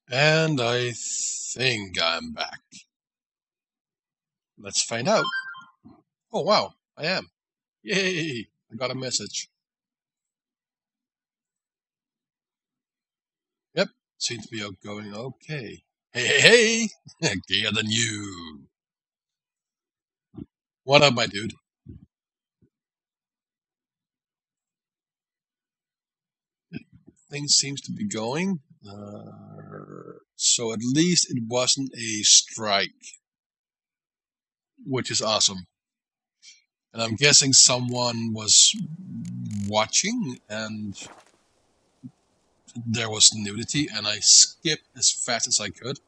And I think I'm back. Let's find out. Oh, wow, I am. Yay! I got a message. Yep, seems to be going okay. Hey, hey, hey! Gayer than you. What up, my dude? Things seems to be going. So at least it wasn't a strike, which is awesome. And I'm guessing someone was watching and there was nudity, and I skipped as fast as I could.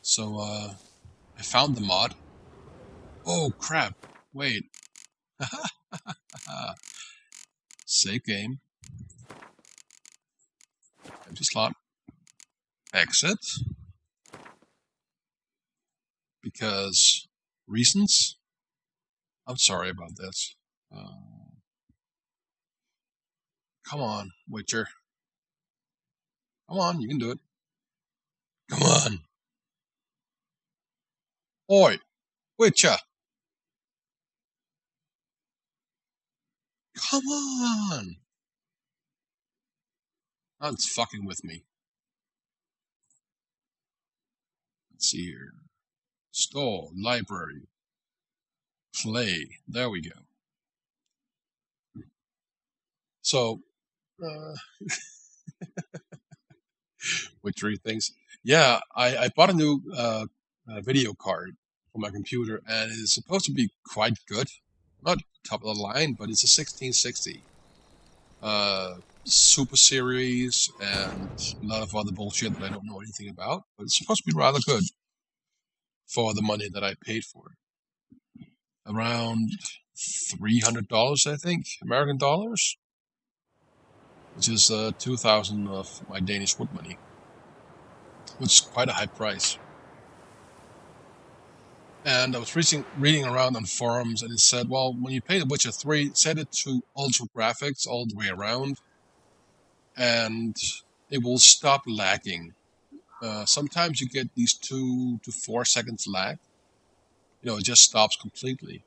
So I found the mod. Oh crap! Wait. Save game. Empty slot. Exit. Because reasons. I'm sorry about this. Come on, Witcher. Come on, you can do it. Come on. Oi, Witcher. Come on. That's fucking with me. Let's see here. Store, library, play. There we go. So, uh, Witchery things. Yeah, I bought a new video card for my computer, and it's supposed to be quite good. Not top of the line, but it's a 1660. Super series and a lot of other bullshit that I don't know anything about, but it's supposed to be rather good for the money that I paid for it. Around $300, I think, American dollars, which is 2,000 of my Danish wood money, which is quite a high price. And I was reading around on forums, and it said, well, when you play The Witcher 3, set it to ultra graphics all the way around, and it will stop lagging. Sometimes you get these 2 to 4 seconds lag. It just stops completely.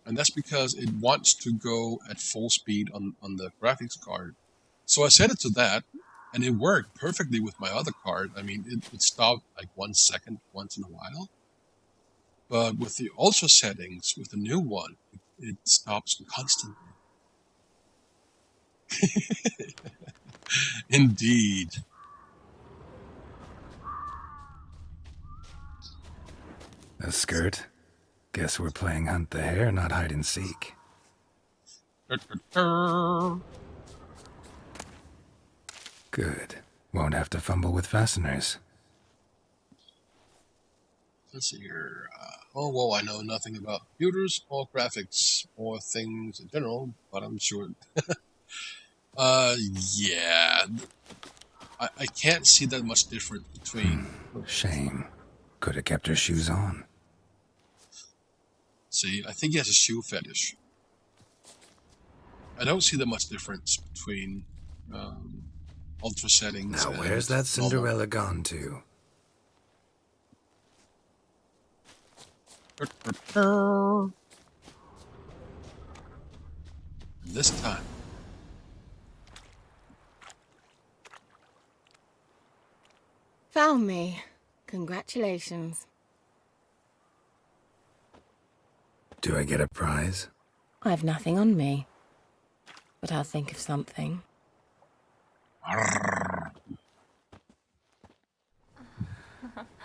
And that's because it wants to go at full speed on the graphics card. So I set it to that, and it worked perfectly with my other card. I mean, it stopped like 1 second once in a while. But with the ultra settings, with the new one, it stops constantly. Indeed. A skirt? Guess we're playing hunt the hare, not hide and seek. Good. Won't have to fumble with fasteners. Let's see here. Oh, well, I know nothing about computers or graphics or things in general, but I'm sure. Yeah. I can't see that much difference between. Shame. Could have kept her shoes on. See, I think he has a shoe fetish. I don't see that much difference between ultra settings. Now, and where's that normal. Cinderella gone to? This time. Found me. Congratulations. Do I get a prize? I've nothing on me, but I'll think of something.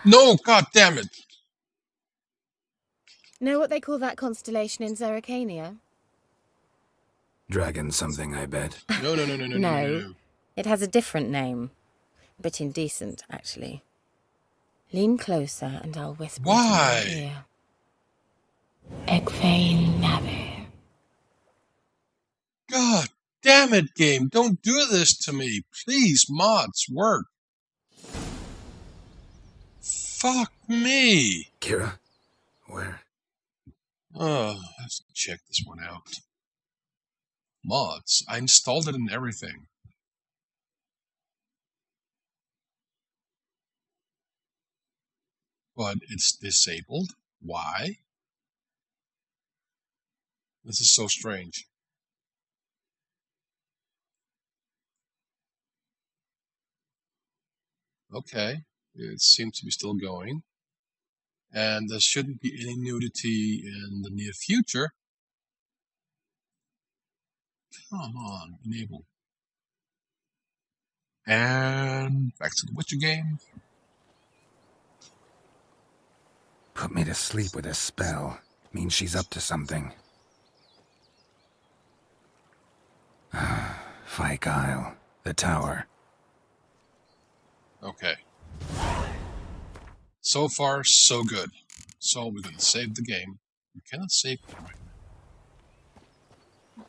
No, god damn it! Know what they call that constellation in Zeracania? Dragon something, I bet. No. No. It has a different name. A bit indecent, actually. Lean closer and I'll whisper Why? in your ear. Egfain Nave. God damn it, game! Don't do this to me, please. Mods, work. Fuck me. Kira? Where? Oh, let's check this one out. Mods. I installed it and everything. but it's disabled. Why? This is so strange. Okay, it seems to be still going. And there shouldn't be any nudity in the near future. Come on, enable. And back to the Witcher game. Put me to sleep with a spell. Means she's up to something. Fyke Isle. The tower. Okay. So far, so good. So we're going to save the game. We cannot save it right now.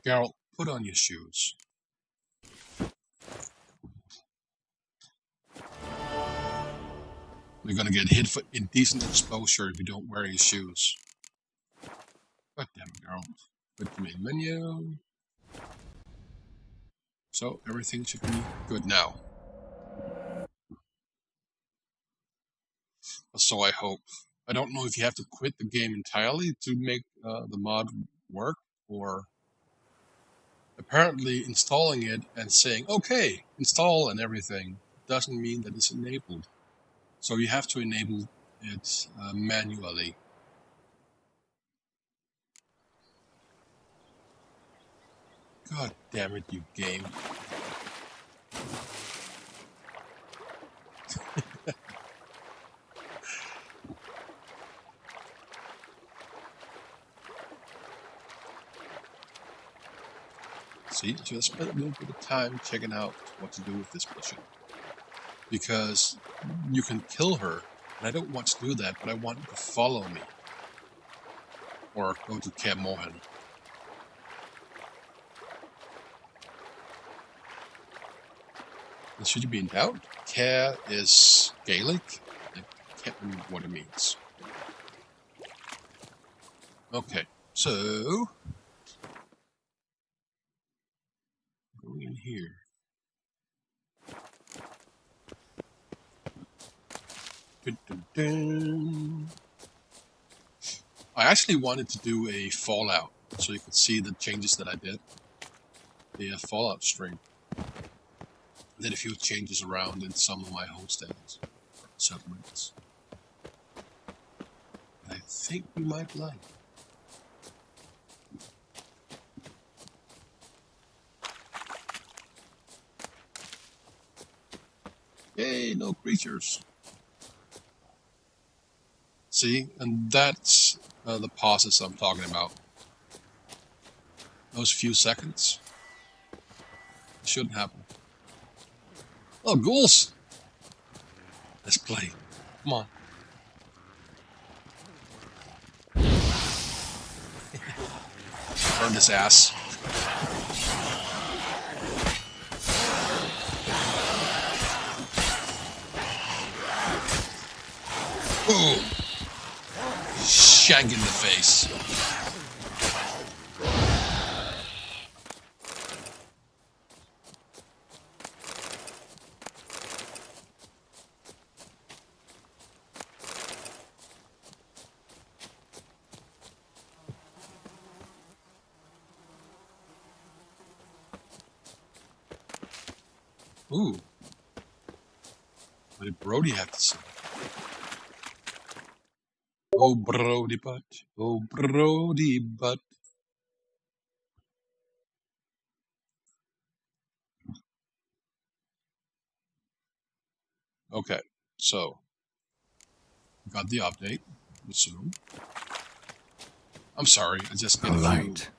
Geralt, put on your shoes. We're going to get hit for indecent exposure if you don't wear your shoes. God damn it, Geralt. Put the main menu. So everything should be good now. So I hope. I don't know if you have to quit the game entirely to make the mod work, or apparently installing it and saying, okay, install and everything, doesn't mean that it's enabled. So you have to enable it manually. God damn it, you game. See, so I spent a little bit of time checking out what to do with this mission. Because you can kill her, and I don't want to do that, but I want you to follow me. Or go to Camp Mohan. And should you be in doubt, Care is Gaelic. I can't remember what it means. Okay, so going in here. Dun, dun, dun. I actually wanted to do a Fallout, so you could see the changes that I did. The Fallout stream. I did a few changes around in some of my homesteads, settlements. I think you might like. Yay, no creatures. See, and that's the pauses I'm talking about. Those few seconds. It shouldn't happen. Oh, ghouls! Let's play. Come on. Burn this ass. Boom! Shank in the face. Ooh. What did Brody have to say? Oh, Brody butt. Oh, Brody butt. Okay, so got the update. Assume. I'm sorry, I just get A a few. light.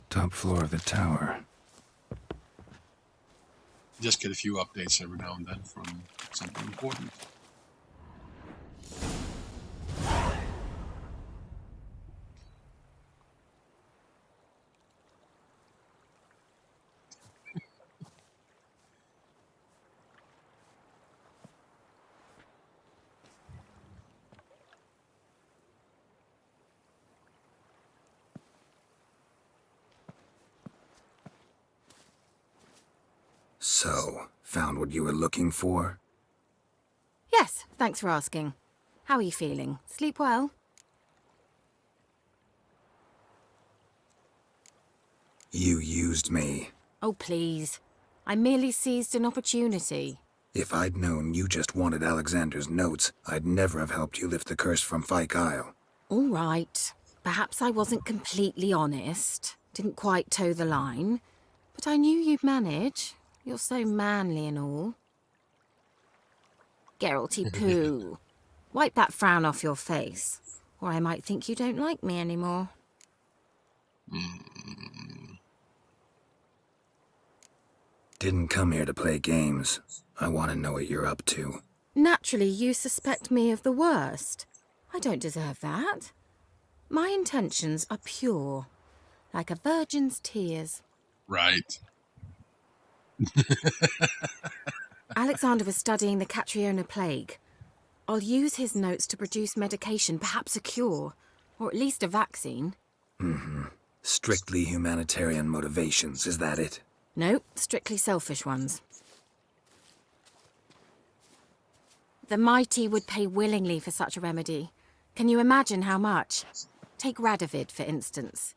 Top floor of the tower. Just get a few updates every now and then from something important. So, found what you were looking for? Yes, thanks for asking. How are you feeling? Sleep well? You used me. Oh, please. I merely seized an opportunity. If I'd known you just wanted Alexander's notes, I'd never have helped you lift the curse from Fyke Isle. All right. Perhaps I wasn't completely honest. Didn't quite toe the line. But I knew you'd manage. You're so manly and all. Geralty poo. Wipe that frown off your face, or I might think you don't like me anymore. Didn't come here to play games. I want to know what you're up to. Naturally, you suspect me of the worst. I don't deserve that. My intentions are pure, like a virgin's tears. Right. Alexander was studying the Catriona plague. I'll use his notes to produce medication, perhaps a cure, or at least a vaccine. Strictly humanitarian motivations, is that it? No, strictly selfish ones. The mighty would pay willingly for such a remedy. Can you imagine how much? Take Radovid, for instance.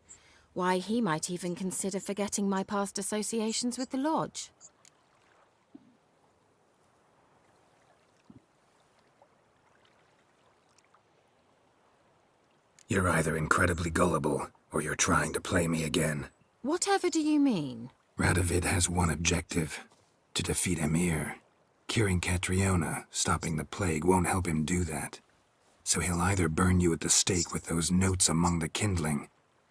Why, he might even consider forgetting my past associations with the Lodge. You're either incredibly gullible, or you're trying to play me again. Whatever do you mean? Radovid has one objective: to defeat Emir. Curing Catriona, stopping the plague, won't help him do that. So he'll either burn you at the stake with those notes among the kindling,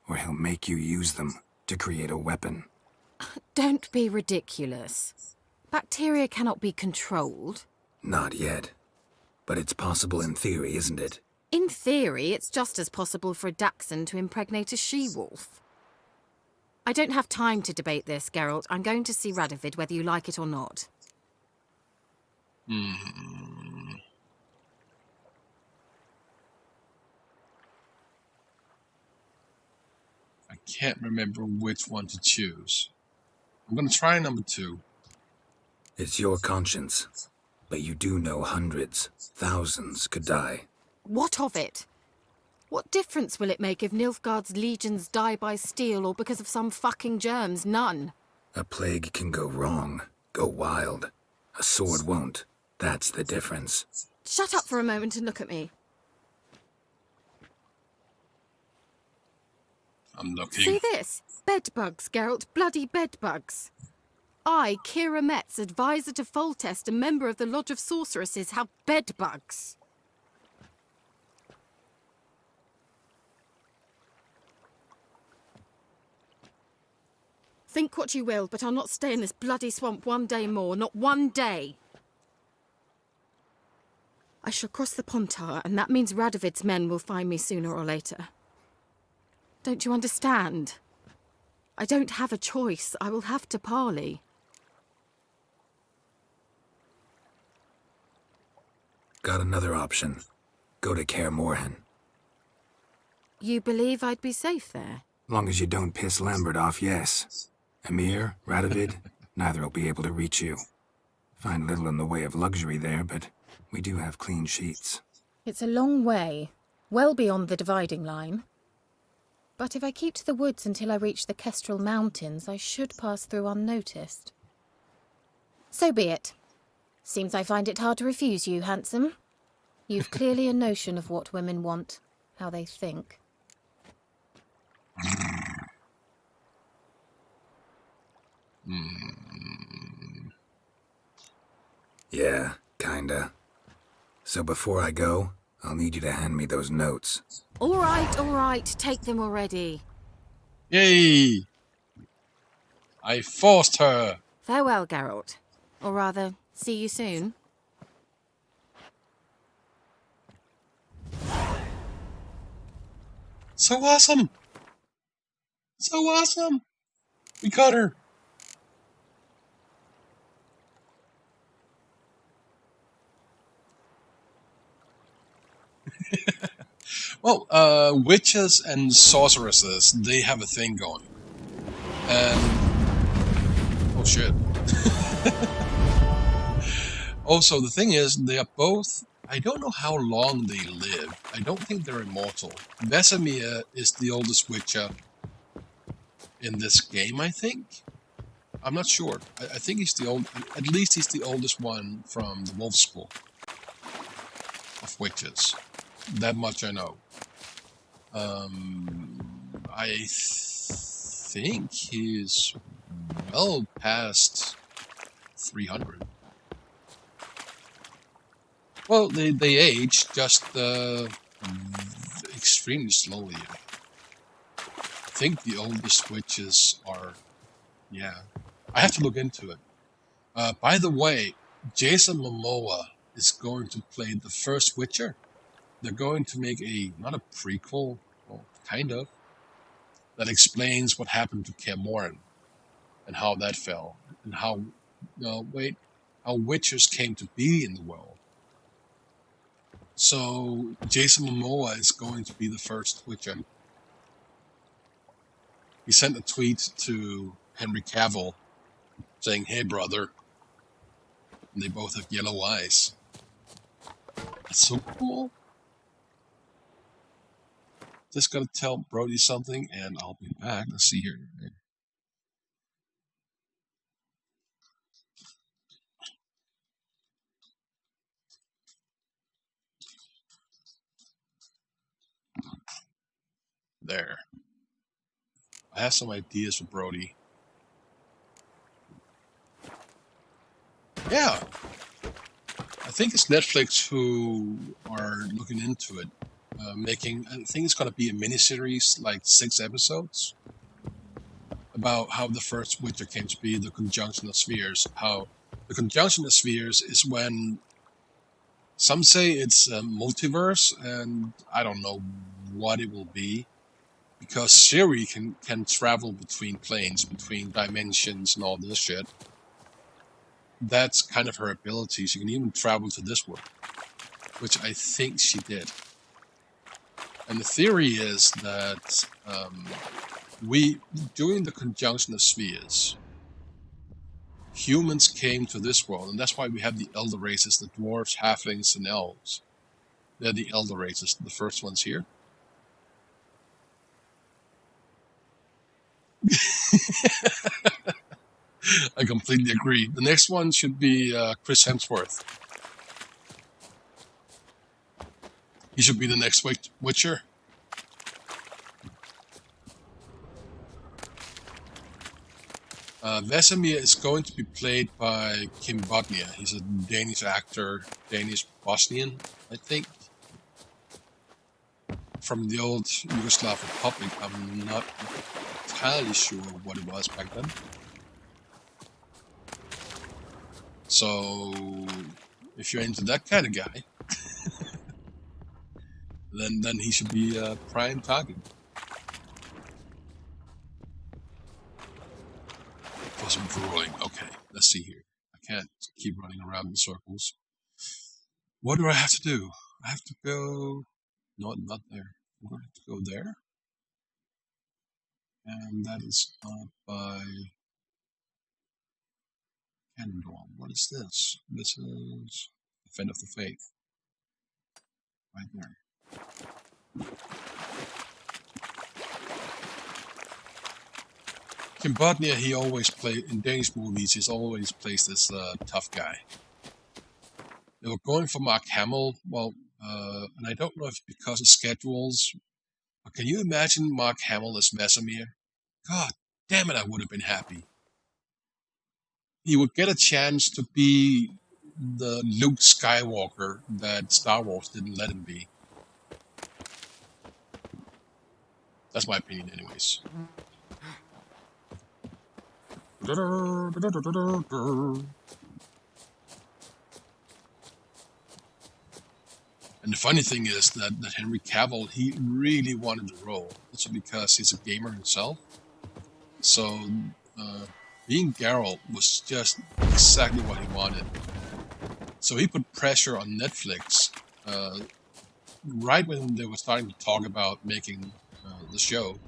or he'll make you use them to create a weapon. Don't be ridiculous. Bacteria cannot be controlled. Not yet. But it's possible in theory, isn't it? In theory, it's just as possible for a dachshund to impregnate a she-wolf. I don't have time to debate this, Geralt. I'm going to see Radovid whether you like it or not. I can't remember which one to choose. I'm going to try number 2. It's your conscience. But you do know hundreds, thousands could die. What of it? What difference will it make if Nilfgaard's legions die by steel or because of some fucking germs? None. A plague can go wrong, go wild. A sword won't. That's the difference. Shut up for a moment and look at me. I'm looking. See this? Bedbugs, Geralt. Bloody bedbugs. I, Kira Metz, advisor to Foltest and member of the Lodge of Sorceresses, have bedbugs. Think what you will, but I'll not stay in this bloody swamp one day more. Not one day. I shall cross the Pontar, and that means Radovid's men will find me sooner or later. Don't you understand? I don't have a choice. I will have to parley. Got another option. Go to Kaer Morhen. You believe I'd be safe there? Long as you don't piss Lambert off, yes. Emir, Radovid, neither will be able to reach you. Find little in the way of luxury there, but we do have clean sheets. It's a long way, well beyond the dividing line. But if I keep to the woods until I reach the Kestrel Mountains, I should pass through unnoticed. So be it. Seems I find it hard to refuse you, handsome. You've clearly a notion of what women want, how they think. Yeah, kinda. So before I go, I'll need you to hand me those notes. All right, take them already. Yay! I forced her! Farewell, Geralt. Or rather, see you soon. So awesome! So awesome! We got her! Well, witches and sorceresses, they have a thing going. And... oh shit. Also, the thing is, they are both. I don't know how long they live. I don't think they're immortal. Vesemir is the oldest Witcher in this game, I think. I'm not sure. I think he's the old. At least he's the oldest one from the Wolf School of witches. That much I know. I think he's well past 300. Well, they age just extremely slowly. I think the oldest witches are, yeah. I have to look into it. By the way, Jason Momoa is going to play the first Witcher. They're going to make not a prequel, well, kind of, that explains what happened to Camoran and how that fell, and how Witchers came to be in the world. So Jason Momoa is going to be the first Witcher. He sent a tweet to Henry Cavill saying, "Hey, brother." And they both have yellow eyes. That's so cool. Just gotta tell Brody something, and I'll be back. Let's see here. There. I have some ideas for Brody. Yeah. I think it's Netflix who are looking into it. I think it's going to be a miniseries, like 6 episodes, about how the first Witcher came to be, the conjunction of spheres. How the conjunction of spheres is when some say it's a multiverse, and I don't know what it will be, because Siri can travel between planes, between dimensions, and all this shit. That's kind of her ability. She can even travel to this world, which I think she did. And the theory is that during the conjunction of spheres, humans came to this world, and that's why we have the elder races, the dwarves, halflings, and elves. They're the elder races, the first ones here. I completely agree. The next one should be Chris Hemsworth. He should be the next Witcher. Vesemir is going to be played by Kim Bodnia. He's a Danish actor, Danish Bosnian, I think. From the old Yugoslav Republic. I'm not entirely sure what it was back then. So, if you're into that kind of guy, then he should be a prime target. For some drooling. Okay, let's see here. I can't keep running around in circles. What do I have to do? I have to go... No, not there. I'm going to have to go there. And that is up by... Kendor. What is this? This is Defend of the Faith. Right there. Kim Bodnia, he always in Danish movies, he's always plays this tough guy. They were going for Mark Hamill, and I don't know if it's because of schedules, but can you imagine Mark Hamill as Vesemir? God damn it, I would have been happy. He would get a chance to be the Luke Skywalker that Star Wars didn't let him be. That's my opinion anyways. And the funny thing is that Henry Cavill, he really wanted the role. Also because he's a gamer himself. So being Geralt was just exactly what he wanted. So he put pressure on Netflix right when they were starting to talk about making the show.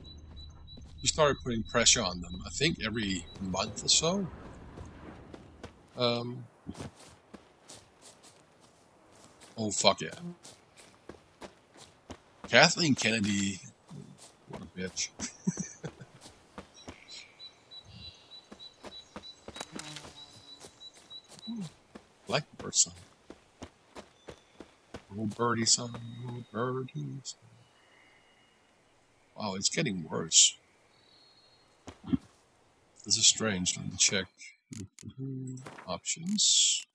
He started putting pressure on them, I think every month or so. Oh, fuck yeah. Kathleen Kennedy, what a bitch. Blackbird song. Oh, birdie song, oh, birdie song. Wow, it's getting worse. This is strange. Let me check. Options.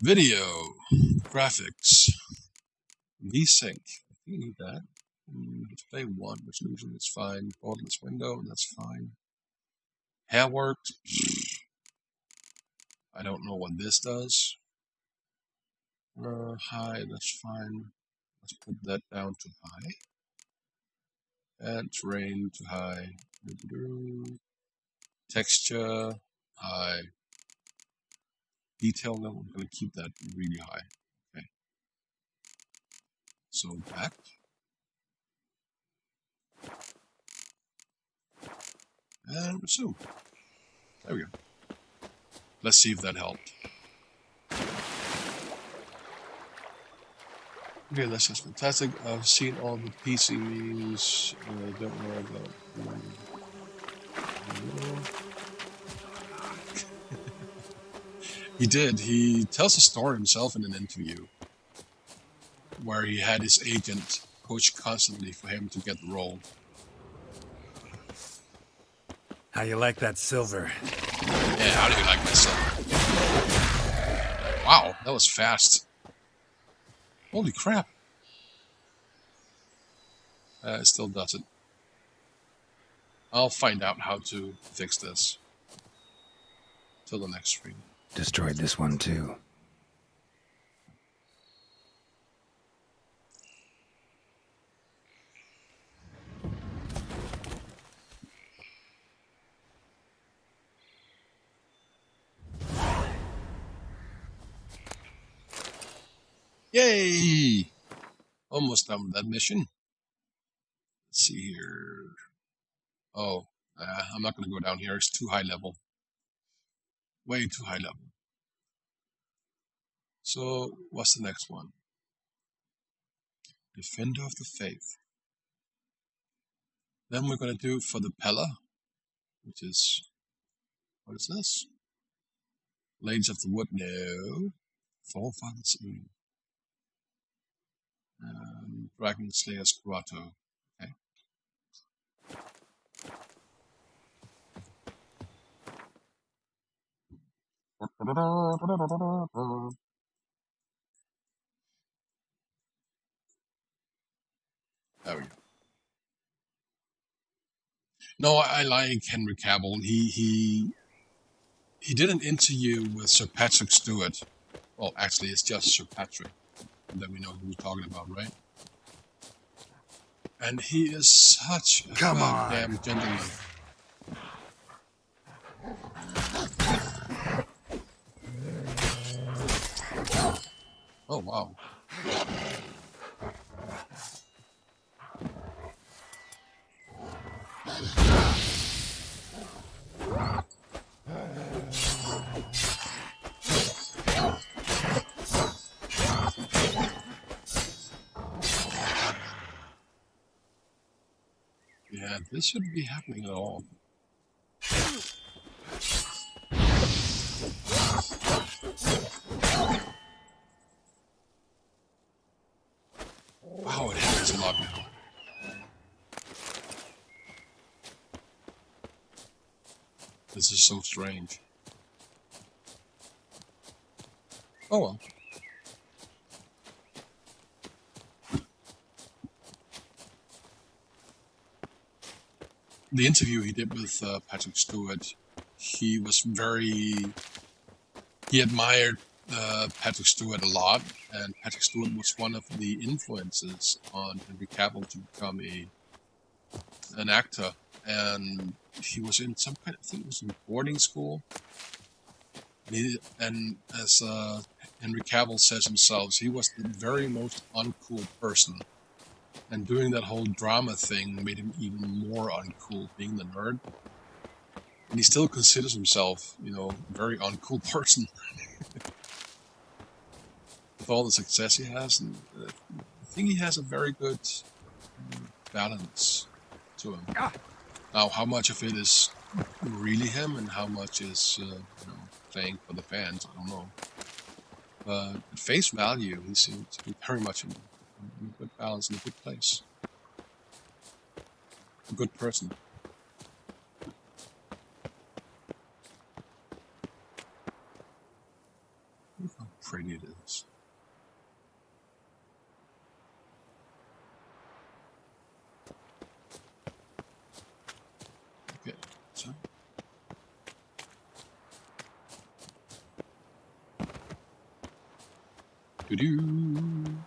Video. Graphics. VSync. You need that. Display 1 resolution is fine. Borderless window, that's fine. Hair work. I don't know what this does. High, that's fine. Let's put that down to high. And terrain to high. Texture, high. Detail level, I'm going to keep that really high. Okay. So back. And resume. There we go. Let's see if that helped. Okay, that's just fantastic. I've seen all the PC memes. Don't worry about He did. He tells the story himself in an interview where he had his agent push constantly for him to get the role. How you like that silver? Yeah, how do you like my silver? Wow, that was fast. Holy crap. It still does it. I'll find out how to fix this. Till the next stream. Destroyed this one too. Yay! Almost done with that mission. Let's see here. Oh, I'm not going to go down here. It's too high level. Way too high level. So, what's the next one? Defender of the Faith. Then we're going to do for the Pella, which is, what is this? Ladies of the Wood, no. Forefathers Eve. Dragon Slayer's Grotto. Okay. There we go. No, I like Henry Cavill. He did an interview with Sir Patrick Stewart. Well, actually, it's just Sir Patrick. And then we know who we're talking about, right? And he is such a goddamn gentleman. Oh, wow. Yeah, this shouldn't be happening at all. Wow, it happens a lot now. This is so strange. Oh well. The interview he did with Patrick Stewart, he admired Patrick Stewart a lot, and Patrick Stewart was one of the influences on Henry Cavill to become an actor. And he was in some kind of, I think it was in boarding school. And as Henry Cavill says himself, he was the very most uncool person. And doing that whole drama thing made him even more uncool, being the nerd. And he still considers himself, a very uncool person. with all the success he has, and I think he has a very good balance to him. Now, how much of it is really him, and how much is playing for the fans, I don't know. But at face value, he seems to be very much in a good balance, in a good place. A good person. Look how pretty it is. Okay, so. Doo-doo.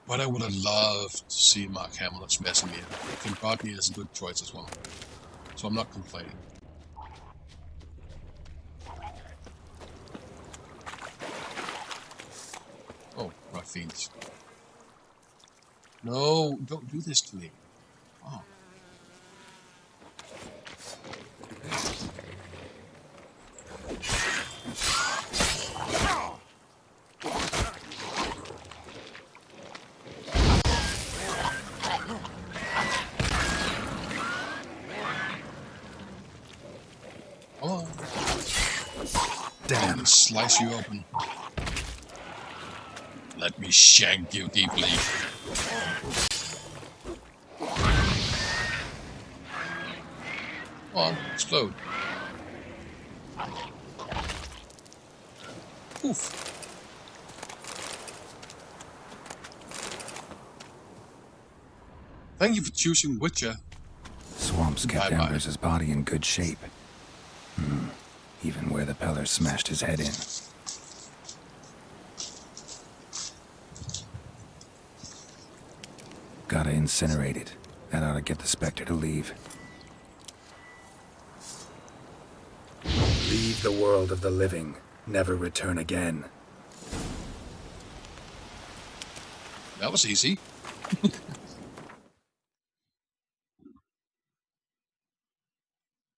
But I would have loved to see Mark Hamill as Messenger. I think Rodney is a good choice as well. So I'm not complaining. Oh, right fiends. No, don't do this to me. Oh. Oh. Damn. Slice you open. Let me shank you deeply. Come on, explode. Oof. Thank you for choosing Witcher. Swamps kept Bye-bye. Embers' body in good shape. Even where the Peller smashed his head in. Gotta incinerate it. That ought to get the Spectre to leave. Leave the world of the living. Never return again. That was easy.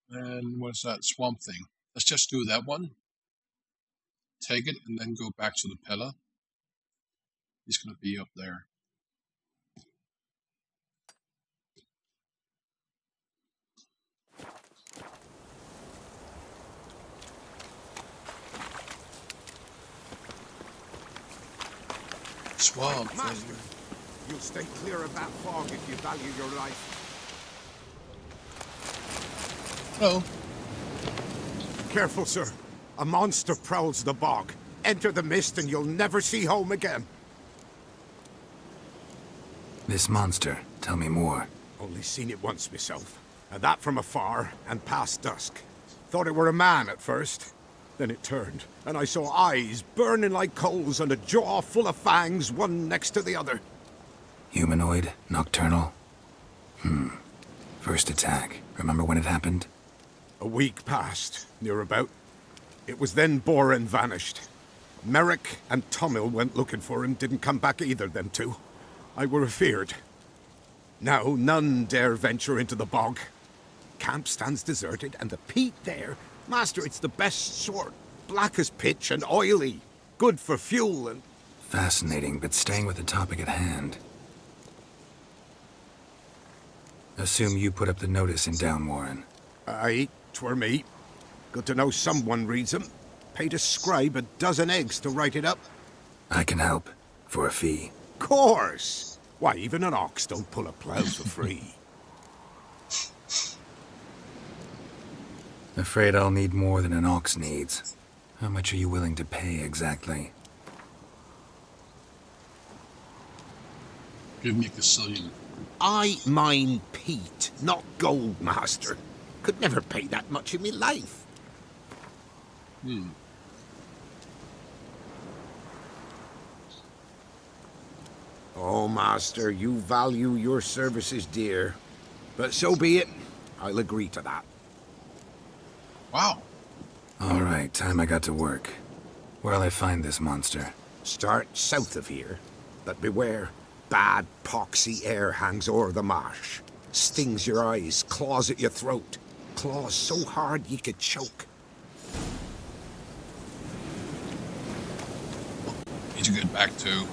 And what's that swamp thing? Let's just do that one. Take it and then go back to the pillar. He's going to be up there. Swamp Master, thing. you'll stay clear of that fog if you value your life. Hello. Careful, sir. A monster prowls the bog. Enter the mist and you'll never see home again. This monster, tell me more. Only seen it once myself. And that from afar and past dusk. Thought it were a man at first. Then it turned, and I saw eyes burning like coals and a jaw full of fangs, one next to the other. Humanoid? Nocturnal? First attack. Remember when it happened? A week passed, near about. It was then Boren vanished. Merrick and Tomil went looking for him, didn't come back either, them two. I were afeard. Now none dare venture into the bog. Camp stands deserted, and the peat there, Master, it's the best sort. Black as pitch and oily. Good for fuel and... Fascinating, but staying with the topic at hand. Assume you put up the notice in Downwarren. Aye, 'twere me. Good to know someone reads 'em. Paid a scribe a dozen eggs to write it up. I can help. For a fee. Course! Why, even an ox don't pull a plough for free. Afraid I'll need more than an ox needs. How much are you willing to pay exactly? Give me a gazillion. I mine peat, not gold, Master. Could never pay that much in me life. Oh, Master, you value your services dear. But so be it. I'll agree to that. Wow. All right, time I got to work. Where'll I find this monster? Start south of here. But beware. Bad, poxy air hangs o'er the marsh. Stings your eyes, claws at your throat. Claws so hard ye could choke. Need to get back to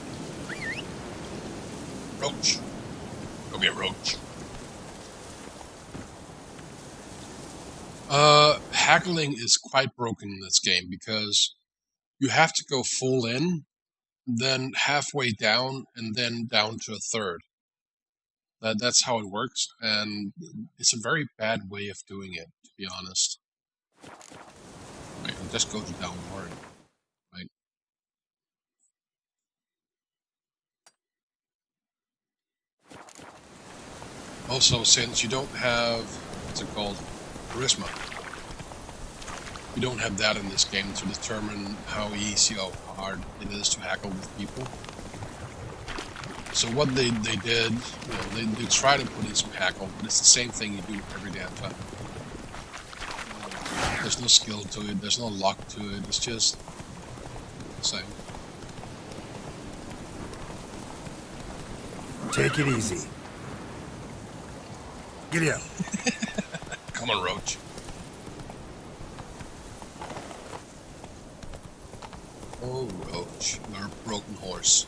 Roach. Go get Roach. Haggling is quite broken in this game because you have to go full in, then halfway down, and then down to a third. That's how it works, and it's a very bad way of doing it, to be honest. Right, I'll just go to down hard. Right. Also, since you don't have, what's it called, charisma, you don't have that in this game to determine how easy or hard it is to haggle with people. So what they did, they try to put in some haggle, but it's the same thing you do every damn time. There's no skill to it, there's no luck to it, it's just the same. Take it easy. Giddy up. Come on, Roach. Oh, Roach, you're a broken horse.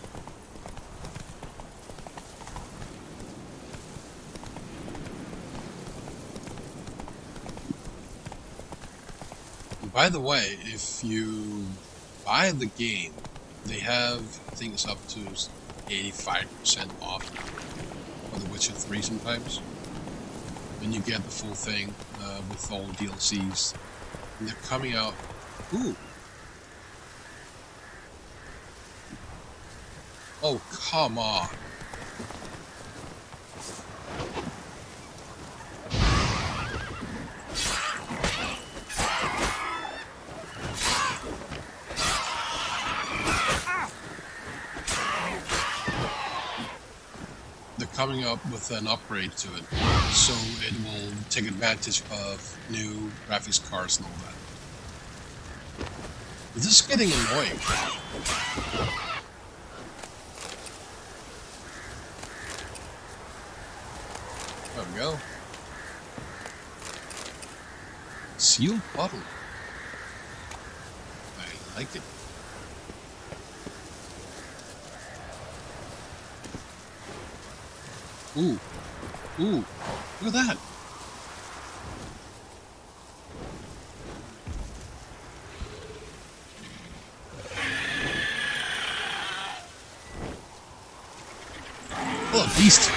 And by the way, if you buy the game, they have things up to 85% off for The Witcher 3 sometimes. And you get the full thing with all DLCs. And they're coming out. Ooh. Oh, come on. They're coming up with an upgrade to it, so it will take advantage of new graphics cards and all that. This is getting annoying. There we go. Sealed bottle. I like it. Ooh. Ooh. Look at that. Oh, a beast.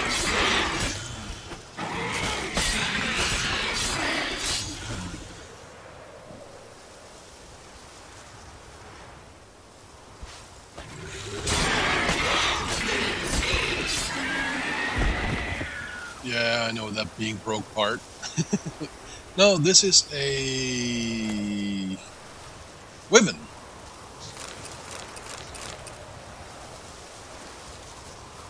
Yeah, I know that being broke part. No, this is a wyvern.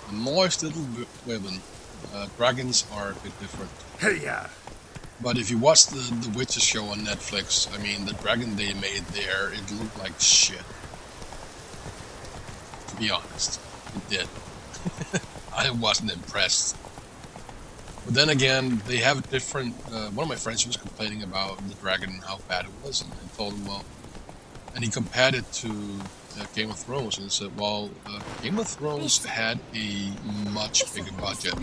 A moist little wyvern. Dragons are a bit different. Hey, yeah. But if you watch the Witcher show on Netflix, I mean, the dragon they made there, it looked like shit. To be honest, it did. I wasn't impressed. But then again, they have a different. One of my friends was complaining about the dragon and how bad it was, and I told him, well, and he compared it to Game of Thrones, and he said, well, Game of Thrones had a much bigger budget,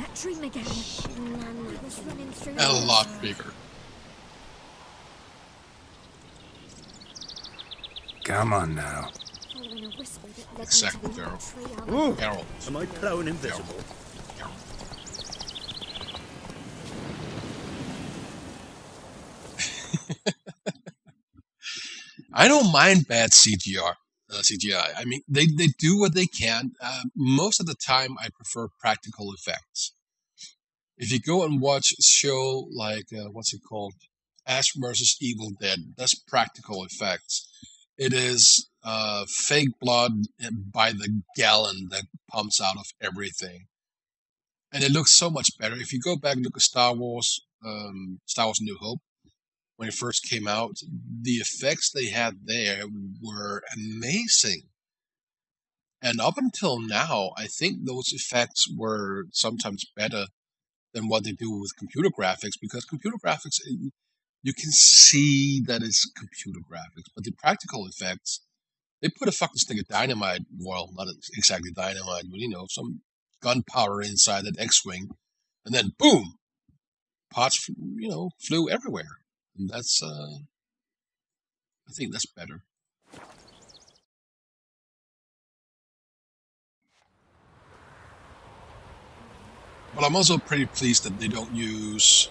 and a lot bigger. Come on now. Exactly, Geralt. Ooh, Geralt. am I prone invisible? I don't mind bad CGI. I mean, they do what they can. Most of the time, I prefer practical effects. If you go and watch a show like, what's it called? Ash vs. Evil Dead, that's practical effects. It is fake blood by the gallon that pumps out of everything. And it looks so much better. If you go back and look at Star Wars New Hope, when it first came out, the effects they had there were amazing. And up until now, I think those effects were sometimes better than what they do with computer graphics, because computer graphics, you can see that it's computer graphics, but the practical effects, They put a fucking stick of dynamite, well, not exactly dynamite, but some gunpowder inside that X-wing, and then boom, parts flew everywhere. And that's I think that's better. But I'm also pretty pleased that they don't use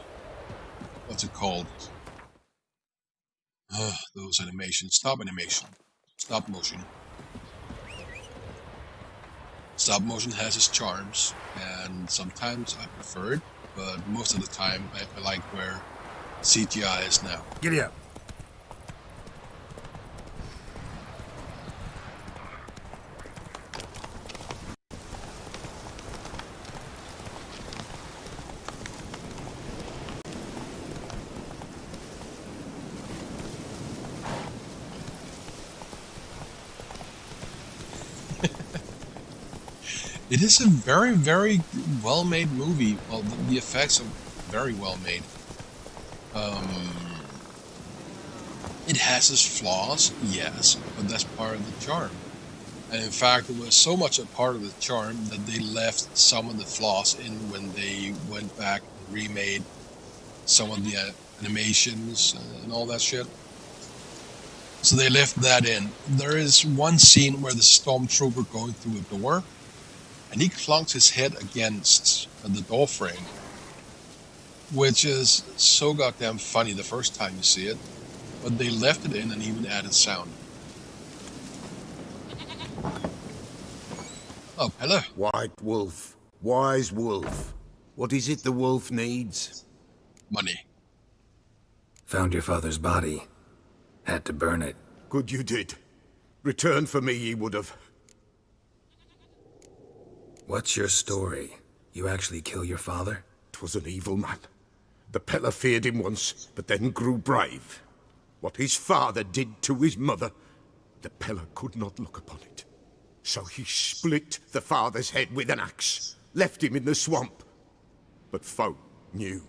what's it called? Those animations, stop motion. Stop motion has its charms, and sometimes I prefer it, but most of the time I like where CGI is now. Giddy up. It is a very, very well-made movie. Well, the effects are very well made. Um, it has its flaws, yes, but that's part of the charm. And in fact, it was so much a part of the charm that they left some of the flaws in when they went back and remade some of the animations and all that shit. So they left that in. There is one scene where the stormtrooper going through a door, and he clunks his head against the door frame, which is so goddamn funny the first time you see it. But they left it in and even added sound. Oh, hello. White wolf, wise wolf. What is it the wolf needs? Money. Found your father's body. Had to burn it. Good you did. Return for me ye would have. What's your story? You actually kill your father? 'Twas an evil man. The Peller feared him once, but then grew brave. What his father did to his mother, the Peller could not look upon it. So he split the father's head with an axe, left him in the swamp. But folk knew.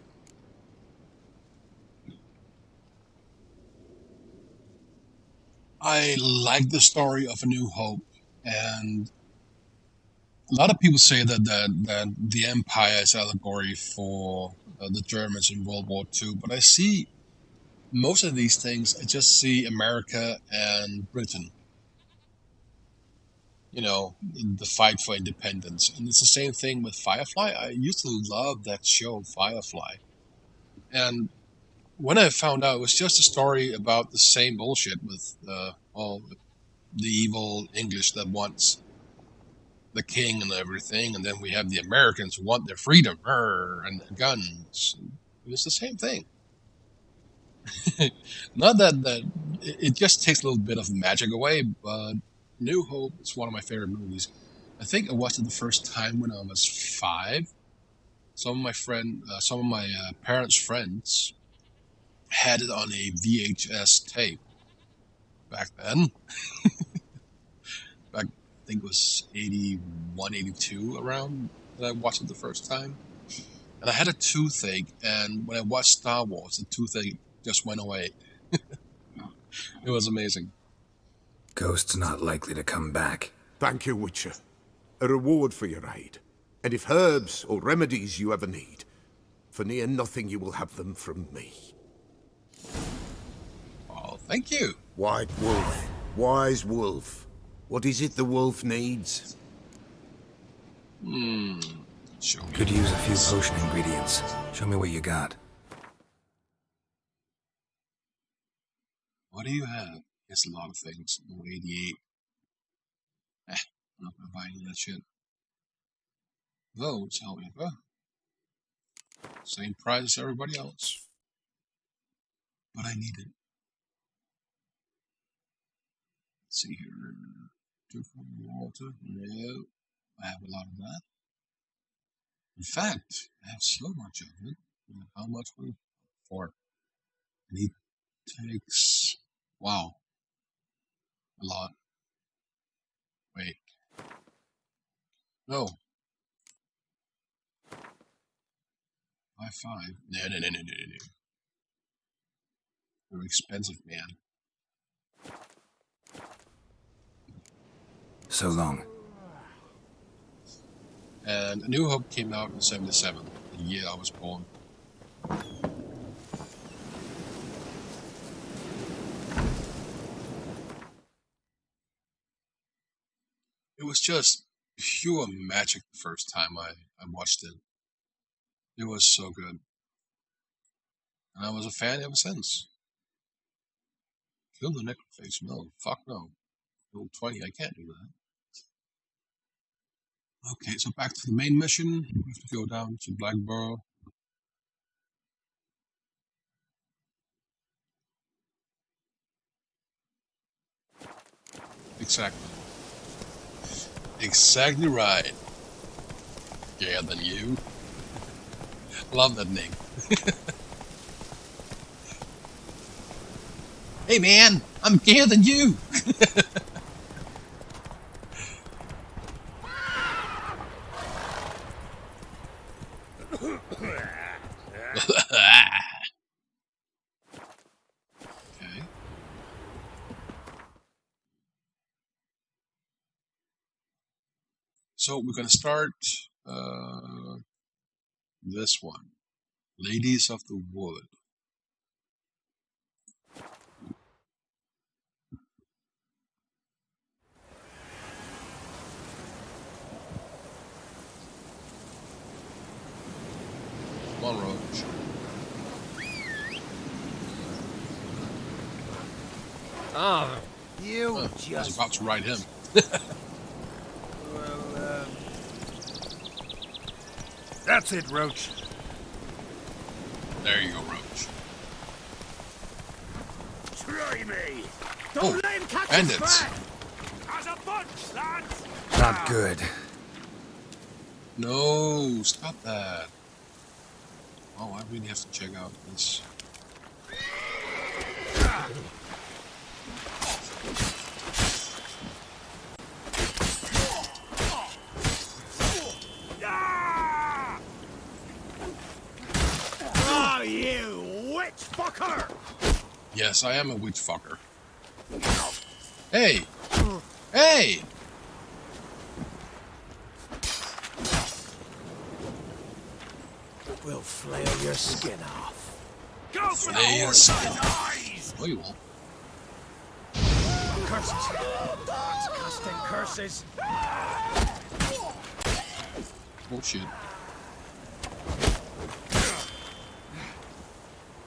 I like the story of A New Hope, and a lot of people say that the Empire is allegory for the Germans in World War II, but I see most of these things. I just see America and Britain. The fight for independence, and it's the same thing with Firefly. I used to love that show, Firefly, and when I found out it was just a story about the same bullshit with all the evil English that wants the king and everything, and then we have the Americans who want their freedom and guns. It was the same thing. Not that it just takes a little bit of magic away, but New Hope is one of my favorite movies. I think I watched it the first time when I was 5. Some of my parents' friends had it on a VHS tape back then. Back, I think it was 81, 82 around that I watched it the first time. And I had a toothache, and when I watched Star Wars, the toothache just went away. It was amazing. Ghost's not likely to come back. Thank you, Witcher. A reward for your aid. And if herbs or remedies you ever need, for near nothing you will have them from me. Oh, thank you. White wolf, wise wolf. What is it the wolf needs? Show me. Could use a few potion ingredients. Show me what you got. What do you have? It's a lot of things. No 88. I'm not gonna buy any of that shit. Those, however, same price as everybody else. But I need it. Let's see here. 2 from water. No. I have a lot of that. In fact, I have so much of it. How much will it for? And it takes, wow, a lot. Wait. No. 5. No, no, no, no, no, no. They're expensive, man. So long. And A New Hope came out in '77, the year I was born. It was just pure magic the first time I watched it. It was so good. And I was a fan ever since. Kill the necrophage? No, fuck no. Roll 20, I can't do that. Okay, so back to the main mission. We have to go down to Blackborough. Exactly. Exactly right. Yeah, than you. Love that name. Hey man, I'm gayer than you. Okay. So we're gonna start this one. Ladies of the Wood. Come on, Roach. Oh, you I was just... about to ride him. Well, That's it, Roach. There you go, Roach. Try me! Oh, Don't let him catch bandits. us back! As a bunch, lads! Not good. No, stop that. Oh, I really have to check out this. Oh, you witch fucker! Yes, I am a witch fucker. Hey! Hey! We'll flail your skin off. Go for the Flay your horse skin eyes! No, you won't. Curses! God's casting curses! Oh shit.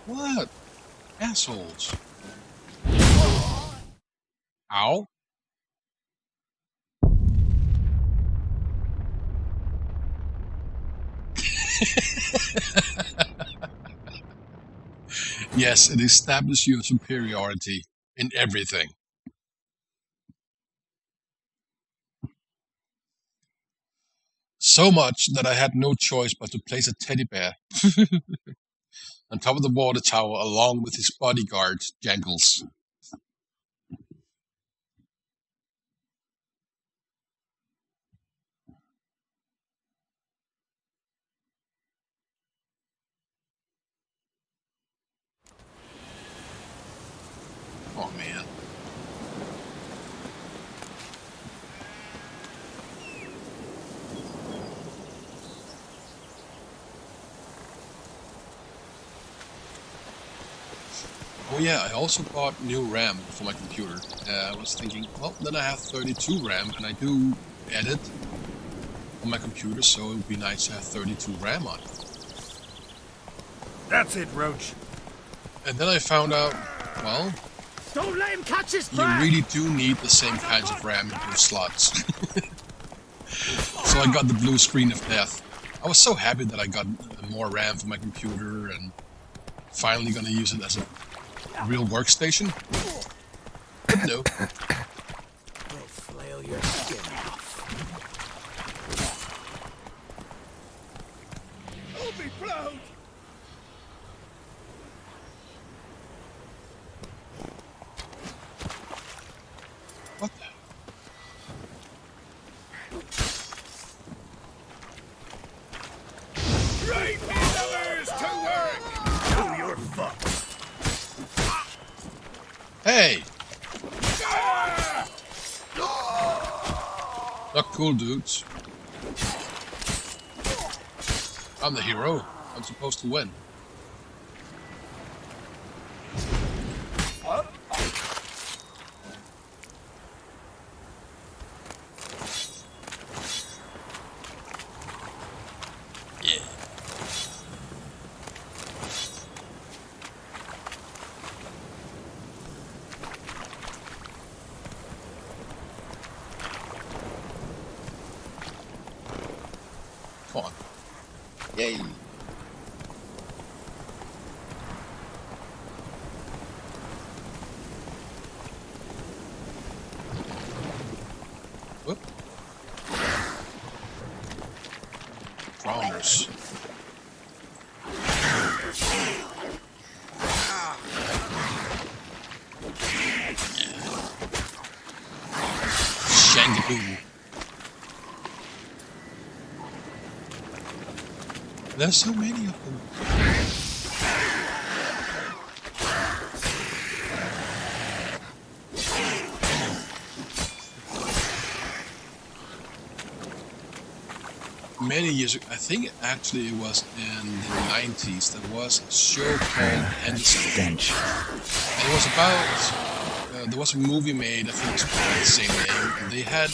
What? Assholes. Ow. Yes, it establishes your superiority in everything. So much that I had no choice but to place a teddy bear on top of the water tower along with his bodyguard, Jangles. Oh man. Oh yeah, I also bought new RAM for my computer. I was thinking, well, then I have 32 RAM, and I do edit on my computer, so it would be nice to have 32 RAM on it. That's it, Roach. And then I found out, well, Don't let him catch his you breath! really do need the same kinds of RAM in your slots. So I got the blue screen of death. I was so happy that I got more RAM for my computer and finally gonna use it as a real workstation. But no. We'll flail your skin off. I'll be proud! What the? Great lovers to work! Do your fuck! Hey! Not cool, dudes. I'm the hero. I'm supposed to win. Yeah. Come on. Yay. Whoop. Drowners. Shankaboo. There's so many of them. Many years ago, I think actually it was in the 90s, there was a show called Henderson. Stench. And it was about, there was a movie made, I think it was called the same name, and they had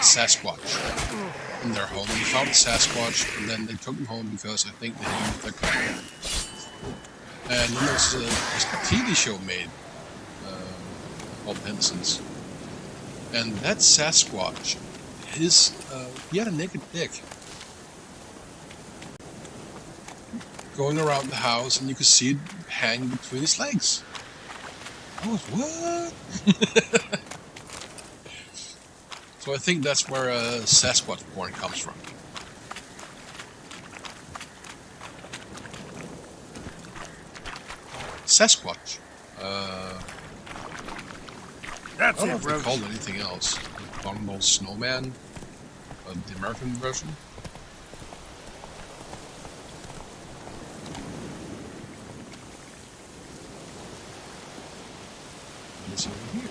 Sasquatch in their home. They found Sasquatch, and then they took him home because I think they had their car. And then there was a TV show made called Henderson's. And that Sasquatch, he had a naked dick going around the house, and you could see it hang between his legs. I was, what? So I think that's where Sasquatch porn comes from. Sasquatch. I don't know if they called it anything else. Abominable Snowman, the American version. What is over here?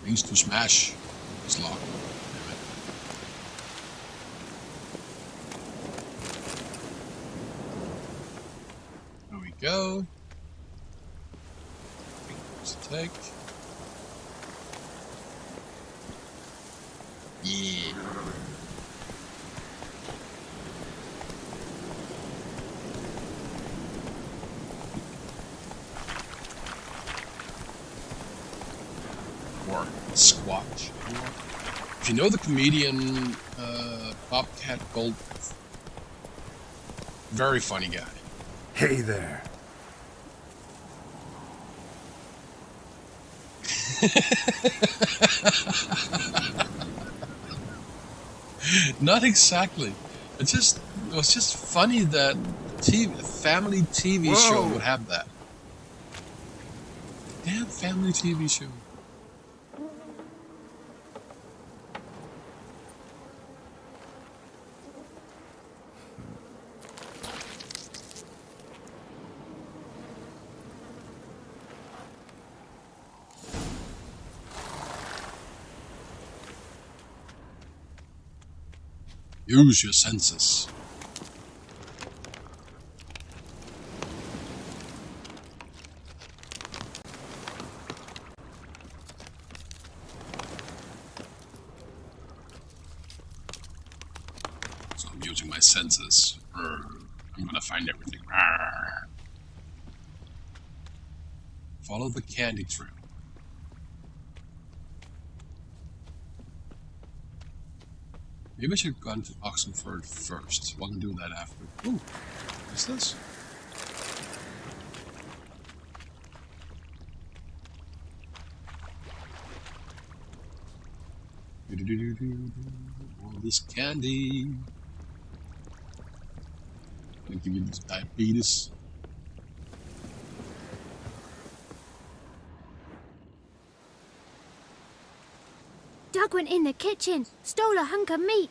Things to smash. It's locked. Damn it. There we go. Take. Yeah. Or Squatch. If you know the comedian Bobcat Goldthwait, very funny guy. Hey there. Not exactly. It was just funny that a family TV show would have that. Damn family TV show. Use your senses. So I'm using my senses. I'm gonna find everything. Follow the candy trail. Maybe I should have gone to Oxenford first. Well, I can do that after. Ooh, what's this? All this candy. Gonna give you this diabetes. Doug went in the kitchen, stole a hunk of meat.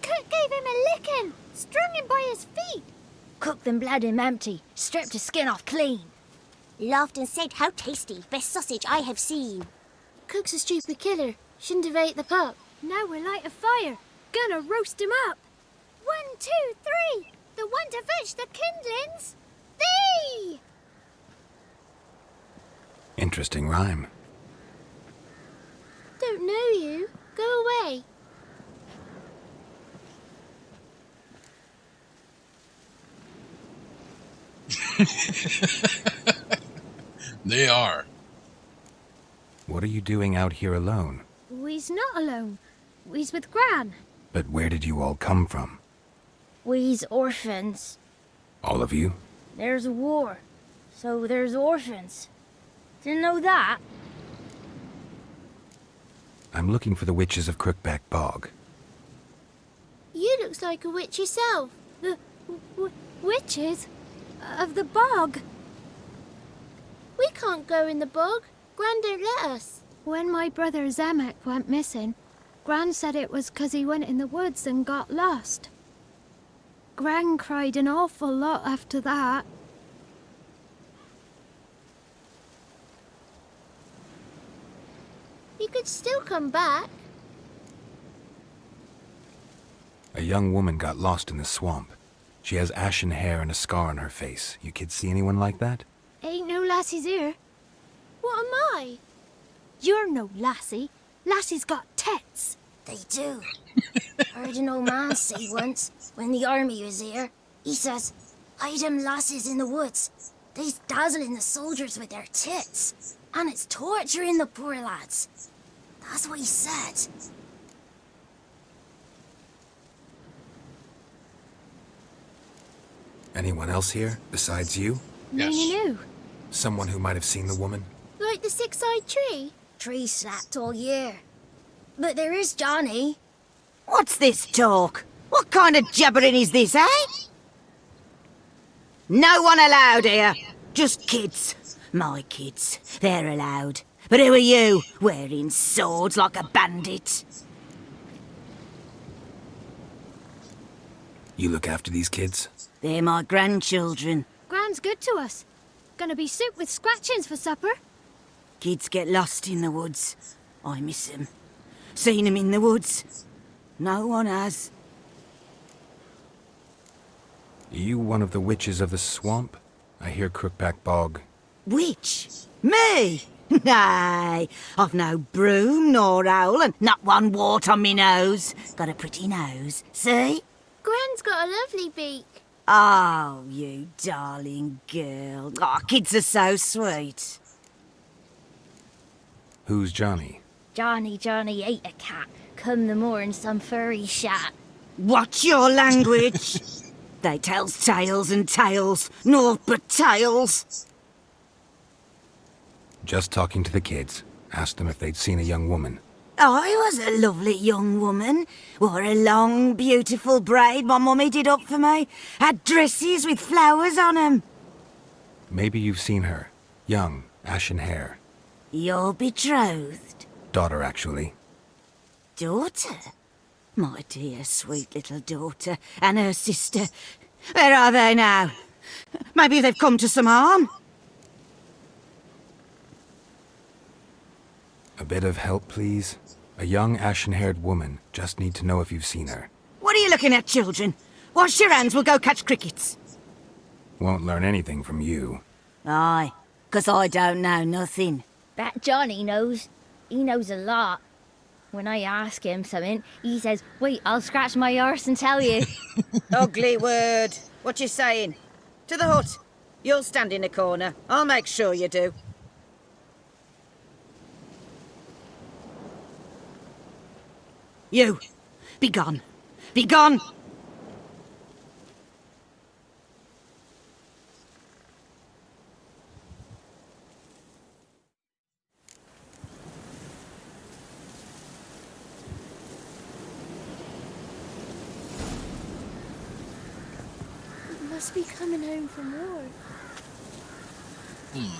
Cook gave him a licking, strung him by his feet. Cooked them, bled him empty, stripped his skin off clean. Laughed and said how tasty, best sausage I have seen. Cook's a stupid killer. Shouldn't have ate the pup. Now we'll light a fire. Gonna roast him up. 1, 2, 3. The one to fetch the kindlings. Thee! Interesting rhyme. Don't know you. Go away. They are. What are you doing out here alone? We's not alone. We's with Gran. But where did you all come from? We's orphans. All of you? There's a war, so there's orphans. Didn't know that. I'm looking for the witches of Crookback Bog. You looks like a witch yourself. The witches of the bog. We can't go in the bog. Gran don't let us. When my brother Zemek went missing, Gran said it was 'cause he went in the woods and got lost. Gran cried an awful lot after that. You could still come back. A young woman got lost in the swamp. She has ashen hair and a scar on her face. You kids see anyone like that? Ain't no lassies here. What am I? You're no lassie. Lassie's got tits. They do. Heard an old man say once, when the army was here, he says, hide them lasses in the woods. They's dazzling the soldiers with their tits. And it's torturing the poor lads. That's what he said. Anyone else here besides you? Yes. No. Someone who might have seen the woman? Like the six-eyed tree? Tree slapped all year. But there is Johnny. What's this talk? What kind of jabbering is this, eh? No one allowed here. Just kids. My kids. They're allowed. But who are you, wearing swords like a bandit? You look after these kids? They're my grandchildren. Gran's good to us. Gonna be soup with scratchings for supper. Kids get lost in the woods. I miss them. Seen them in the woods. No one has. Are you one of the witches of the swamp? I hear Crookback Bog. Witch? Me? Nay, I've no broom nor owl and not one wart on me nose. Got a pretty nose, see? Gran's got a lovely beak. Oh, you darling girl. Oh, kids are so sweet. Who's Johnny? Johnny ate a cat. Come the more in some furry shat. Watch your language. They tells tales and tales, naught but tales. Just talking to the kids. Asked them if they'd seen a young woman. I was a lovely young woman. Wore a long, beautiful braid my mummy did up for me. Had dresses with flowers on 'em. Maybe you've seen her. Young, ashen hair. You're betrothed? Daughter, actually. Daughter? My dear, sweet little daughter. And her sister. Where are they now? Maybe they've come to some harm? A bit of help, please? A young, ashen-haired woman. Just need to know if you've seen her. What are you looking at, children? Wash your hands, we'll go catch crickets. Won't learn anything from you. Aye, 'cause I don't know nothing. That Johnny knows. He knows a lot. When I ask him something, he says, wait, I'll scratch my arse and tell you. Ugly word. What you saying? To the hut. You'll stand in a corner. I'll make sure you do. You, be gone. Be gone! Must be coming home from war. Let's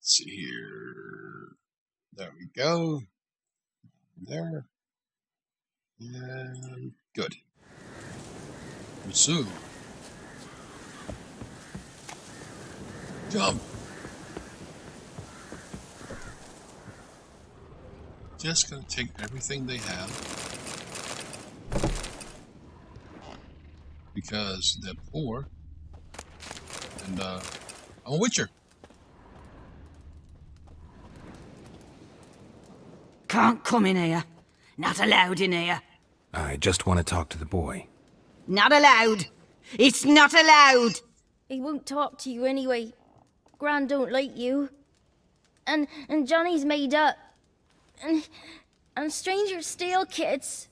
see here. There we go. There. And good. So, Jump. Just gonna take everything they have. Because they're poor. And I'm a witcher. Can't come in here. Not allowed in here. I just want to talk to the boy. Not allowed. It's not allowed. He won't talk to you anyway. Gran don't like you. And Johnny's made up. And strangers steal kids.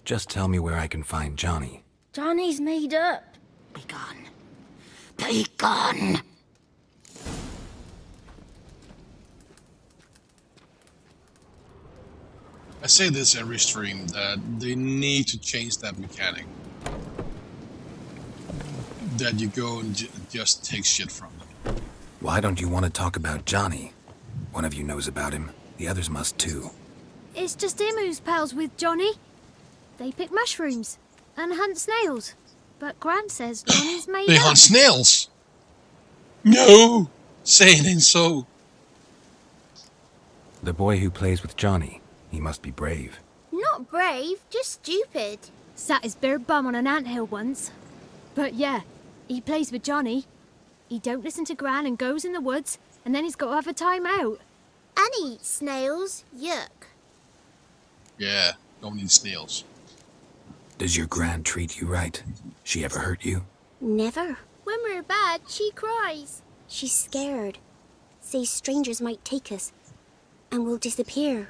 Just tell me where I can find Johnny. Johnny's made up. Be gone. Be gone. I say this every stream, that they need to change that mechanic. That you go and just take shit from them. Why don't you want to talk about Johnny? One of you knows about him. The others must too. It's just him who's pals with Johnny. They pick mushrooms and hunt snails. But Gran says Johnny's made They up. hunt snails! No! Say it ain't so. The boy who plays with Johnny, he must be brave. Not brave, just stupid. Sat his bare bum on an anthill once. But yeah, he plays with Johnny. He don't listen to Gran and goes in the woods, and then he's got to have a time out. And he eats snails. Yuck. Yeah, don't eat snails. Does your gran treat you right? She ever hurt you? Never. When we're bad, she cries. She's scared. Says strangers might take us, and we'll disappear.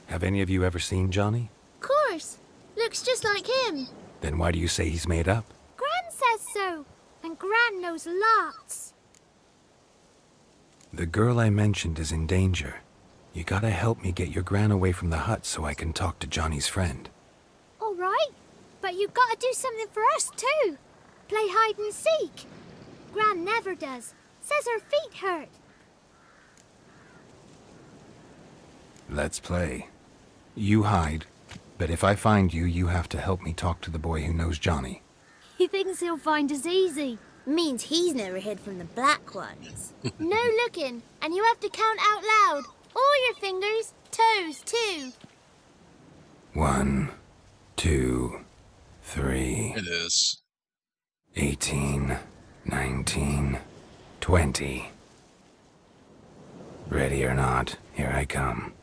Have any of you ever seen Johnny? Course. Looks just like him. Then why do you say he's made up? Gran says so. And Gran knows lots. The girl I mentioned is in danger. You gotta help me get your gran away from the hut so I can talk to Johnny's friend. All right. But you gotta do something for us too. Play hide and seek. Gran never does. Says her feet hurt. Let's play. You hide, but if I find you, you have to help me talk to the boy who knows Johnny. He thinks he'll find us easy. Means he's never hid from the black ones. No looking, and you have to count out loud. All your fingers, toes too. 1, 2, 3, It is. 18, 19, 20. Ready or not, here I come.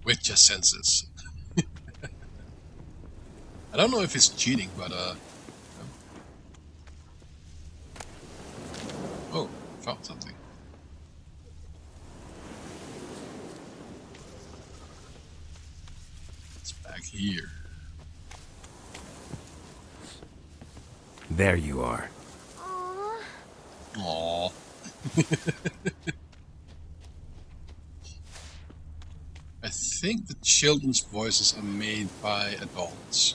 With your senses. I don't know if it's cheating, but oh, found something. It's back here. There you are. Aww. I think the children's voices are made by adults.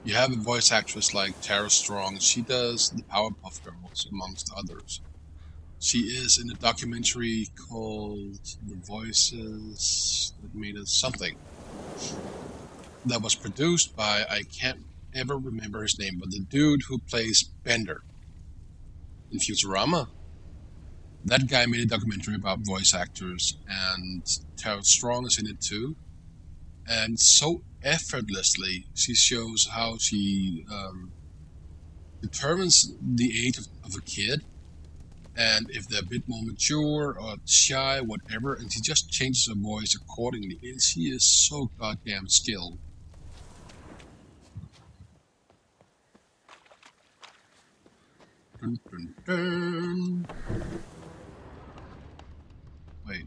You have a voice actress like Tara Strong. She does the Powerpuff Girls, amongst others. She is in a documentary called The Voices That Made Us Something. That was produced by, I can't ever remember his name, but the dude who plays Bender in Futurama. That guy made a documentary about voice actors, and Tara Strong is in it too. And so effortlessly, she shows how she determines the age of a kid, and if they're a bit more mature or shy, whatever, and she just changes her voice accordingly. And she is so goddamn skilled. Dun, dun, dun. Wait,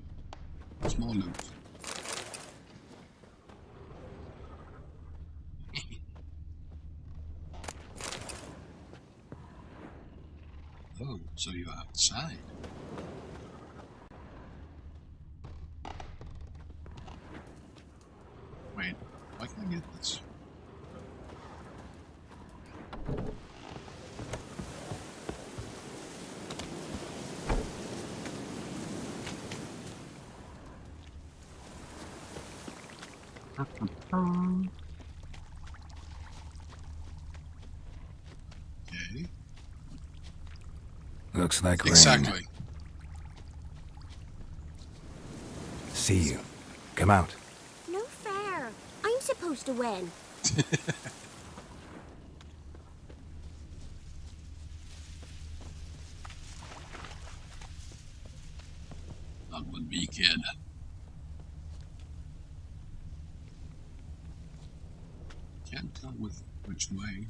small loot. Oh, so you're outside. Wait, why can't I get this? Okay. Looks like rain. Exactly. See you. Come out. No fair. I'm supposed to win. Not with me, kid. Can't tell which way.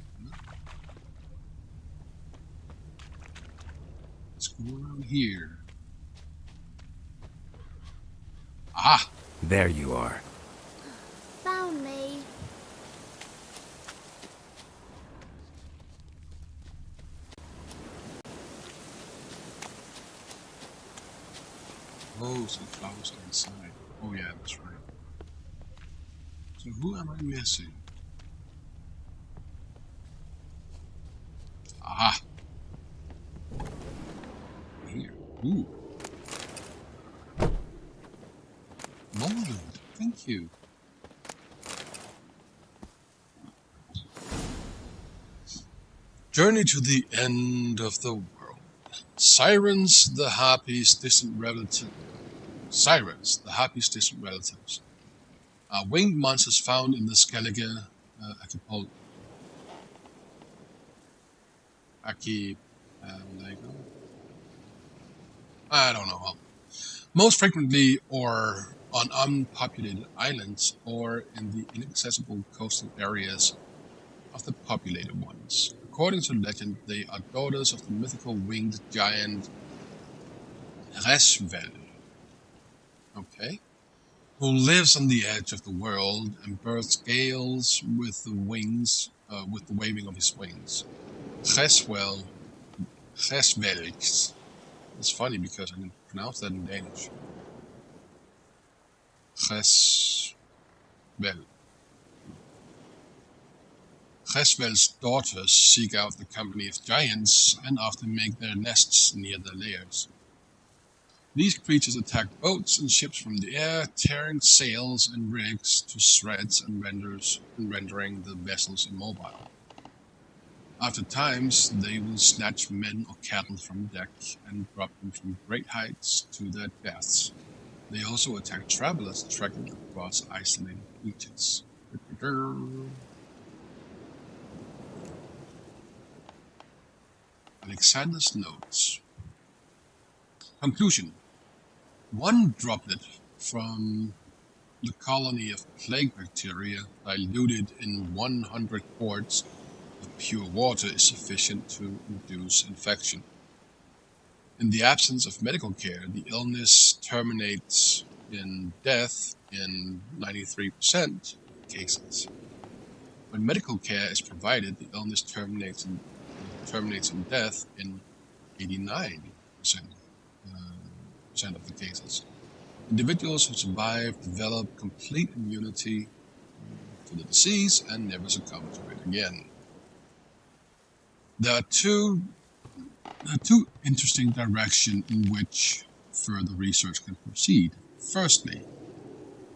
Let's go around here. Ah! There you are. Found me. Oh, some flowers are inside. Oh yeah, that's right. So who am I missing? Ah! Here. Ooh. Moment. Thank you. Journey to the end of the world. Sirens, the harpies, distant relatives. Sirens, the harpies, distant relatives. Winged monsters found in the Skellige archipelago. I don't know. Most frequently, or on unpopulated islands, or in the inaccessible coastal areas of the populated ones. According to legend, they are daughters of the mythical winged giant Resvel, okay, who lives on the edge of the world and births gales with the waving of his wings. Resvelx. It's funny because I can pronounce that in Danish. Resvel. Resvel's daughters seek out the company of giants and often make their nests near their lairs. These creatures attack boats and ships from the air, tearing sails and rigs to shreds and rendering the vessels immobile. After times, they will snatch men or cattle from deck and drop them from great heights to their deaths. They also attack travelers trekking across isolated beaches. Alexander's notes. Conclusion. One droplet from the colony of plague bacteria diluted in 100 quarts of pure water is sufficient to induce infection. In the absence of medical care, the illness terminates in death in 93% of cases. When medical care is provided, the illness terminates in death in 89% of the cases. Individuals who survive develop complete immunity to the disease and never succumb to it again. There are two interesting directions in which further research can proceed. Firstly,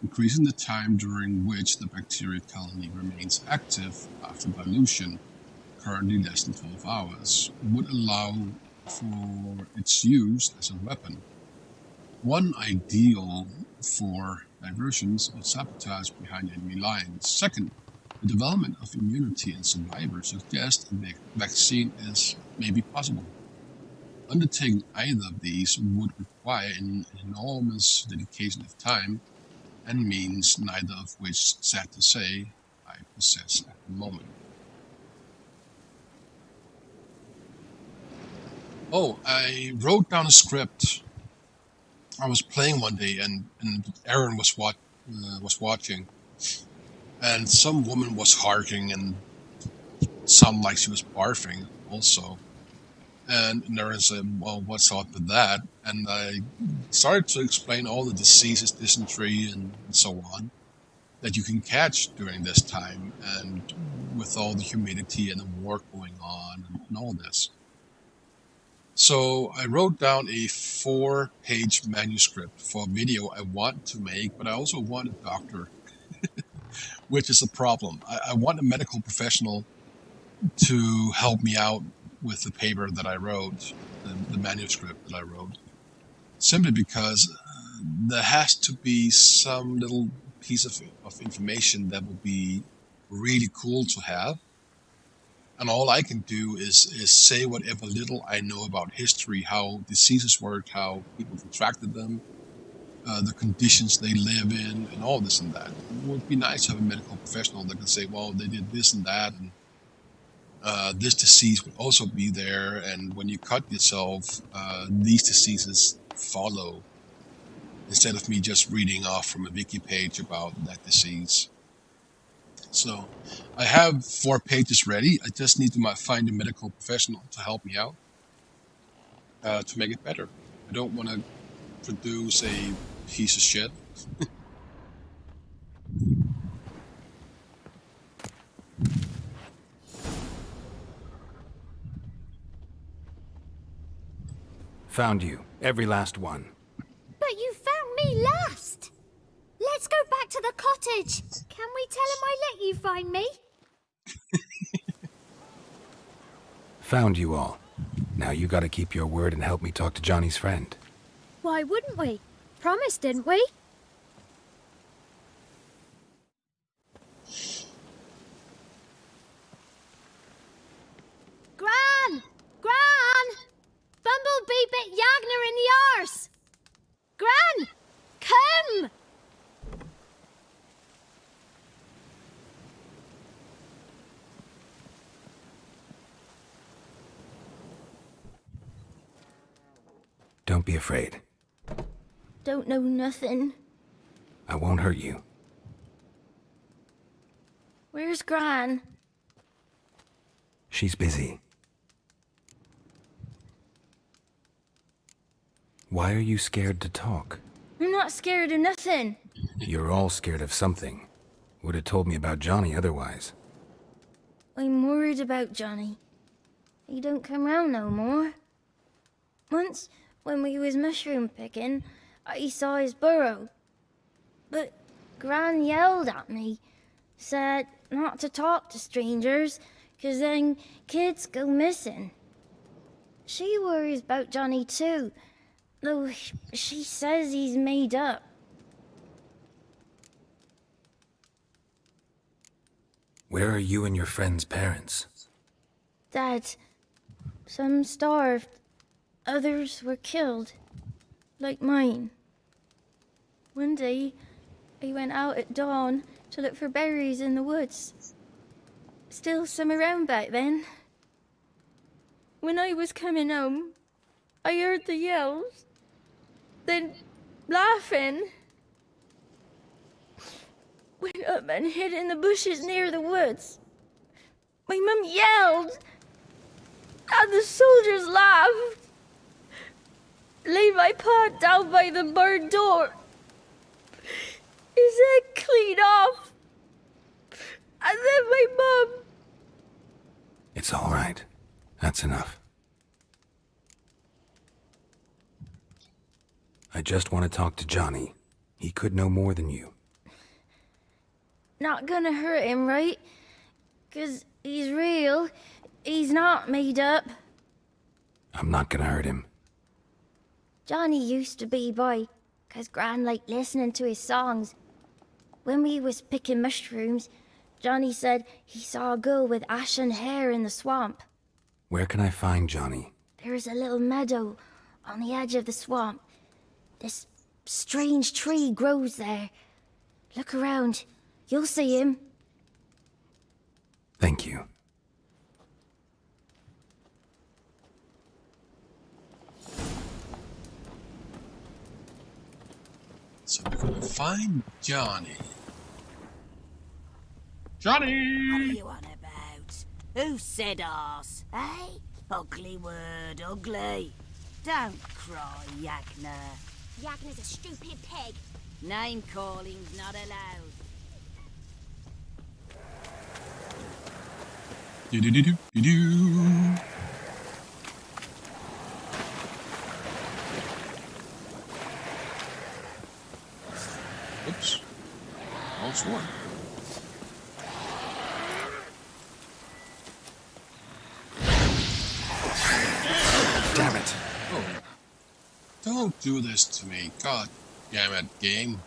increasing the time during which the bacteria colony remains active after dilution, currently less than 12 hours, would allow for its use as a weapon. One ideal for diversions or sabotage behind enemy lines. Second, the development of immunity in survivors suggests a vaccine is maybe possible. Undertaking either of these would require an enormous dedication of time and means, neither of which, sad to say, I possess at the moment. Oh, I wrote down a script. I was playing one day, and Erin was watching, and some woman was harking and sounded like she was barfing also. And Erin said, "Well, what's up with that?" And I started to explain all the diseases, dysentery, and so on, that you can catch during this time, and with all the humidity and the war going on, and all this. So I wrote down a 4-page manuscript for a video I want to make, but I also want a doctor. which is a problem. I want a medical professional to help me out with the paper that I wrote, the manuscript that I wrote, simply because there has to be some little piece of information that will be really cool to have. And all I can do is say whatever little I know about history, how diseases work, how people contracted them, the conditions they live in, and all this and that. It would be nice to have a medical professional that can say, well, they did this and that, and this disease would also be there, and when you cut yourself, these diseases follow, instead of me just reading off from a wiki page about that disease. So I have 4 pages ready. I just need to find a medical professional to help me out to make it better. I don't want to produce a piece of shit. Found you. Every last one. But you found me last. Let's go back to the cottage. Can we tell him I let you find me? Found you all. Now you gotta keep your word and help me talk to Johnny's friend. Why wouldn't we? Promised, didn't we? Gran! Gran! Bumblebee bit Yagner in the arse! Gran! Come! Don't be afraid. Don't know nothing. I won't hurt you. Where's Gran? She's busy. Why are you scared to talk? I'm not scared of nothing. You're all scared of something. Would have told me about Johnny otherwise. I'm worried about Johnny. He don't come round no more. Once, when we was mushroom picking, I saw his burrow. But Gran yelled at me, said not to talk to strangers, 'cause then kids go missing. She worries about Johnny too, though she says he's made up. Where are you and your friend's parents? Dad, some starved, others were killed, like mine. One day, I went out at dawn to look for berries in the woods. Still some around back then. When I was coming home, I heard the yells, then laughing. Went up and hid in the bushes near the woods. My mum yelled, and the soldiers laughed. Laid my pa down by the barn door. His head clean off. And then my mum. It's all right. That's enough. I just want to talk to Johnny. He could know more than you. Not gonna hurt him, right? 'Cause he's real. He's not made up. I'm not gonna hurt him. Johnny used to be by, 'cause Gran liked listening to his songs. When we was picking mushrooms, Johnny said he saw a girl with ashen hair in the swamp. Where can I find Johnny? There's a little meadow on the edge of the swamp. This strange tree grows there. Look around. You'll see him. Thank you. So we're gonna find Johnny. Johnny! What are you on about? Who said arse, eh? Ugly word, ugly. Don't cry, Yagner. Yagner's a stupid pig. Name calling's not allowed. Do-do-do-do-do-do. Oops. False one. Don't do this to me. God damn it, game.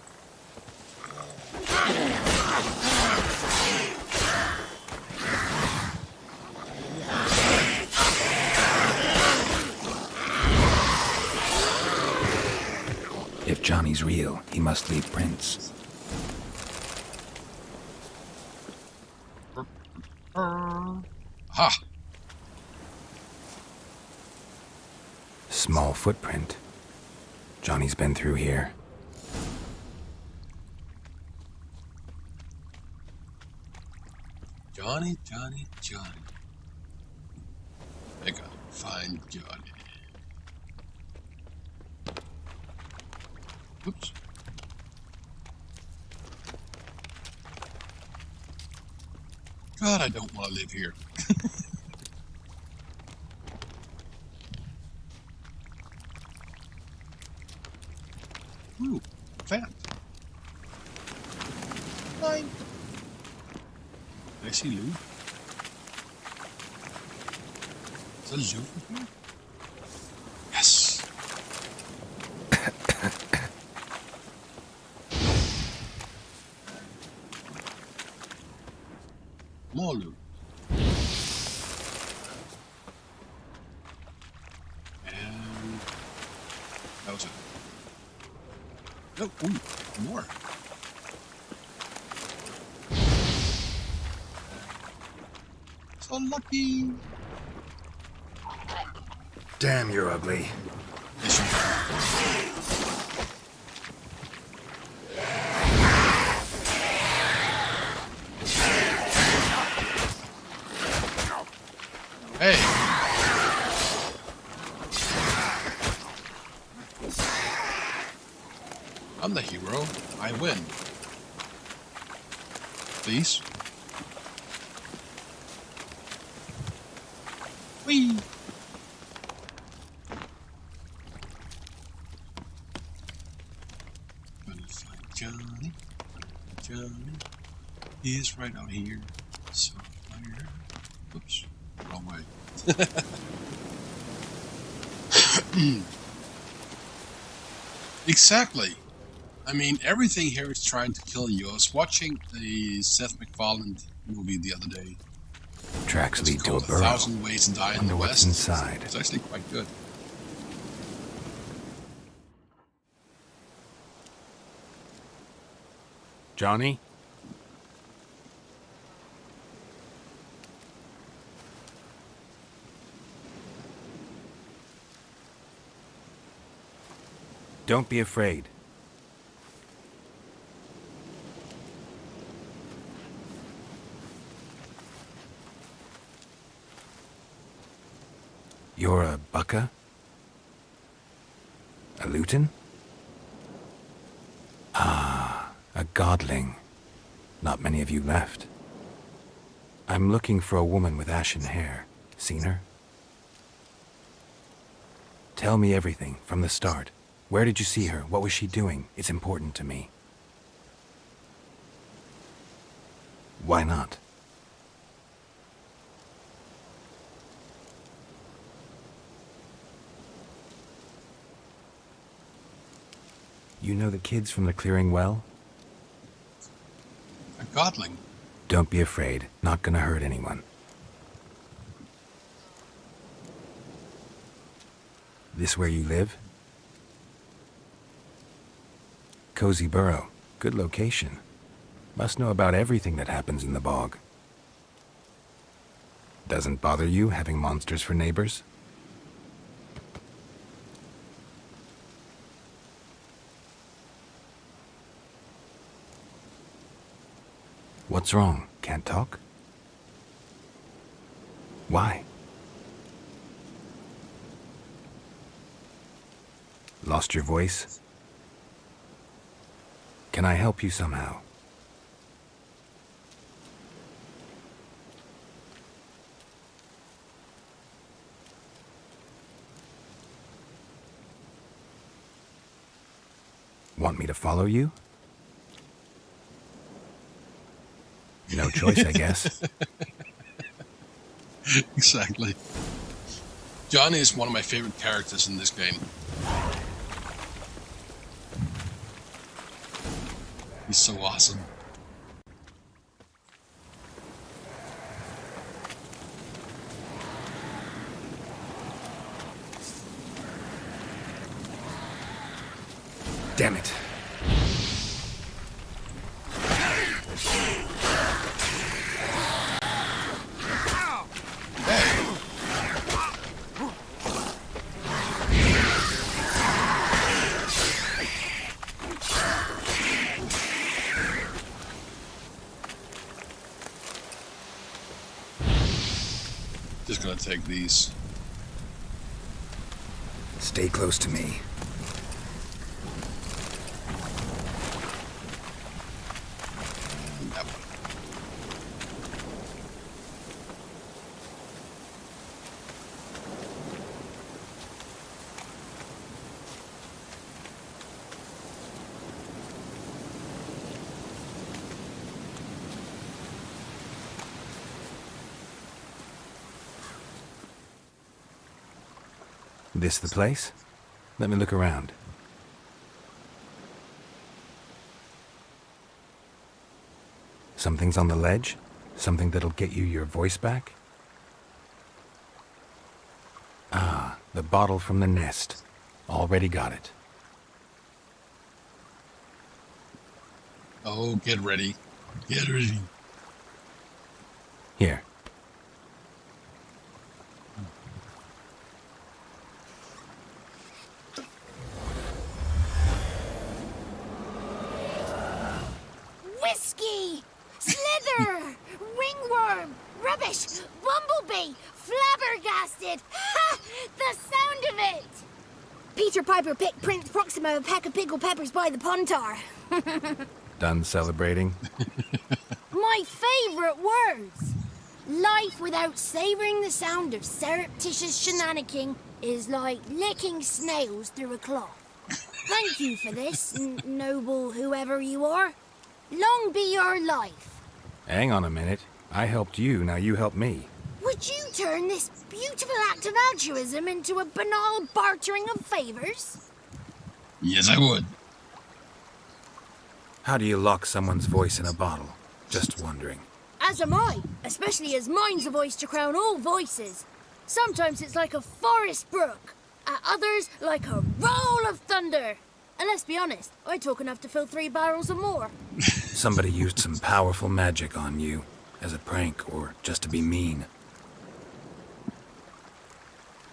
If Johnny's real, he must leave prints. Ha! Small footprint. Johnny's been through here. Johnny, Johnny, Johnny. I gotta find Johnny. Oops. God, I don't want to live here. Ooh, fat. Fine. I see loot. Is that loot in here? Yes. More loot. And that was it. Oh, ooh, more. So lucky. Damn, you're ugly. Yes, you are. Hey. I'm the hero. I win. Please. Whee! Gonna find Johnny. Johnny. He's right out here. Somewhere. Oops. Wrong way. Exactly. I mean, everything here is trying to kill you. I was watching the Seth MacFarlane movie the other day. Tracks It's lead to a called burrow. 1,000 Ways to Die in the Wonder what's West. inside. It's actually quite good. Johnny? Don't be afraid. You're a bucka? A lutin? Ah, a godling. Not many of you left. I'm looking for a woman with ashen hair. Seen her? Tell me everything from the start. Where did you see her? What was she doing? It's important to me. Why not? You know the kids from the clearing well? A godling. Don't be afraid. Not gonna hurt anyone. This where you live? Cozy burrow. Good location. Must know about everything that happens in the bog. Doesn't bother you having monsters for neighbors? What's wrong? Can't talk? Why? Lost your voice? Can I help you somehow? Want me to follow you? No choice, I guess. Exactly. Johnny is one of my favorite characters in this game. He's so awesome. Damn it. Just gonna take these. Stay close to me. That one. This the place? Let me look around. Something's on the ledge? Something that'll get you your voice back? Ah, the bottle from the nest. Already got it. Oh, get ready. Get ready. Here. Whiskey! Slither! Ringworm! Rubbish! Bumblebee! Flabbergasted! Ha! The sound of it! Peter Piper picked Prince Proximo a pack of pickled peppers by the pontar. Done celebrating? My favourite words! Life without savouring the sound of surreptitious shenanigans is like licking snails through a cloth. Thank you for this, noble whoever you are. Long be your life. Hang on a minute. I helped you, now you help me. Would you turn this beautiful act of altruism into a banal bartering of favours? Yes, I would. How do you lock someone's voice in a bottle? Just wondering. As am I, especially as mine's a voice to crown all voices. Sometimes it's like a forest brook, at others like a roll of thunder. And let's be honest, I talk enough to fill 3 barrels or more. Somebody used some powerful magic on you, as a prank or just to be mean.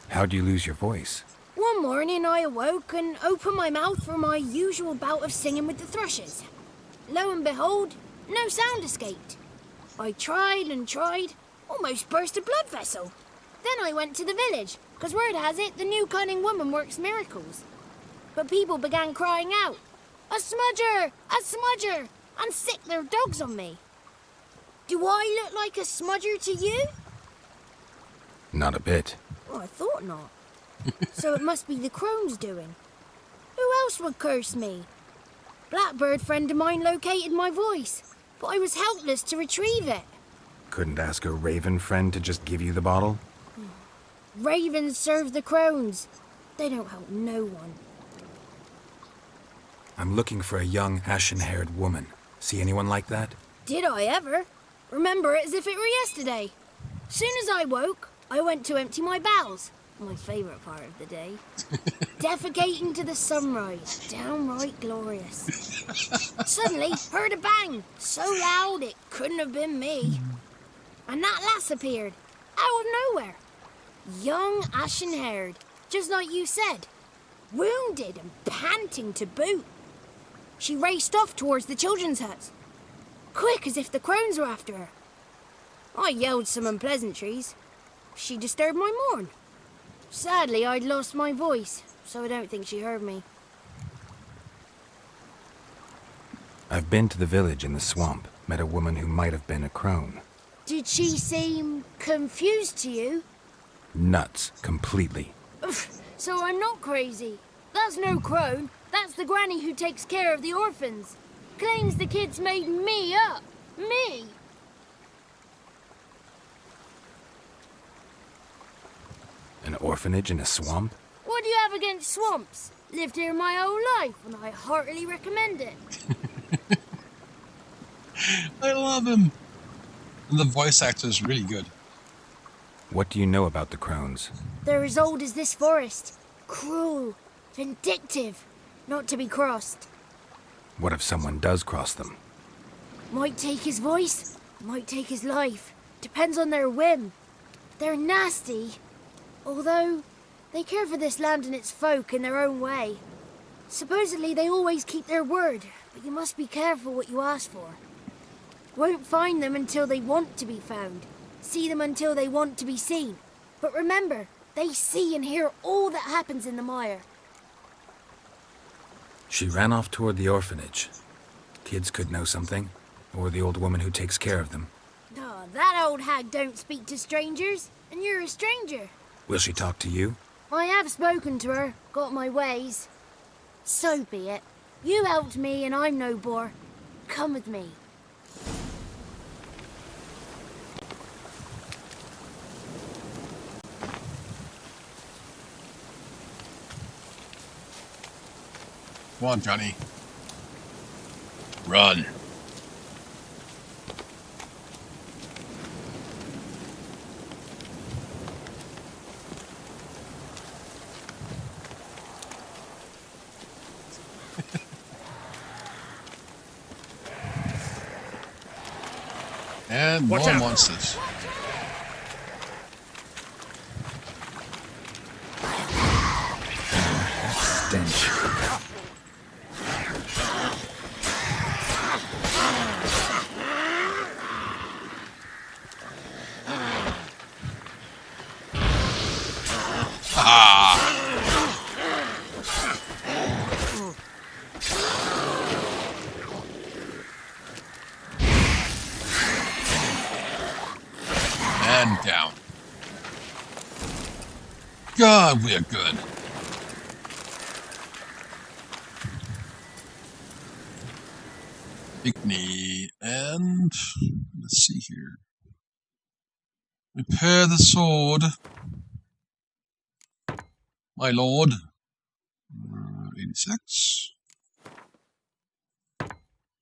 How'd you lose your voice? One morning I awoke and opened my mouth for my usual bout of singing with the thrushes. Lo and behold, no sound escaped. I tried and tried, almost burst a blood vessel. Then I went to the village, because word has it the new cunning woman works miracles. But people began crying out, "A smudger! A smudger!" and sick their dogs on me. Do I look like a smudger to you? Not a bit. Oh, I thought not. So it must be the crone's doing. Who else would curse me? Blackbird friend of mine located my voice, but I was helpless to retrieve it. Couldn't ask a raven friend to just give you the bottle? Ravens serve the crones. They don't help no one. I'm looking for a young, ashen-haired woman. See anyone like that? Did I ever? Remember it as if it were yesterday. Soon as I woke, I went to empty my bowels. My favourite part of the day. Defecating to the sunrise. Downright glorious. Suddenly, heard a bang. So loud it couldn't have been me. And that lass appeared. Out of nowhere. Young, ashen-haired. Just like you said. Wounded and panting to boot. She raced off towards the children's huts. Quick as if the crones were after her. I yelled some unpleasantries. She disturbed my morn. Sadly, I'd lost my voice, so I don't think she heard me. I've been to the village in the swamp, met a woman who might have been a crone. Did she seem confused to you? Nuts, completely. So I'm not crazy. That's no crone. That's the granny who takes care of the orphans. Claims the kids made me up. Me. An orphanage in a swamp? What do you have against swamps? Lived here my whole life, and I heartily recommend it. I love him. And the voice actor is really good. What do you know about the crones? They're as old as this forest. Cruel, vindictive, not to be crossed. What if someone does cross them? Might take his voice, might take his life. Depends on their whim. They're nasty, although they care for this land and its folk in their own way. Supposedly they always keep their word, but you must be careful what you ask for. Won't find them until they want to be found. See them until they want to be seen. But remember, they see and hear all that happens in the mire. She ran off toward the orphanage. Kids could know something, or the old woman who takes care of them. Oh, that old hag don't speak to strangers, and you're a stranger. Will she talk to you? I have spoken to her, got my ways. So be it. You helped me and I'm no bore. Come with me. Come on, Johnny. Run. And Watch more out. monsters. Stench. And down. God, we're good. Big knee, and let's see here. Repair the sword, my lord. 86.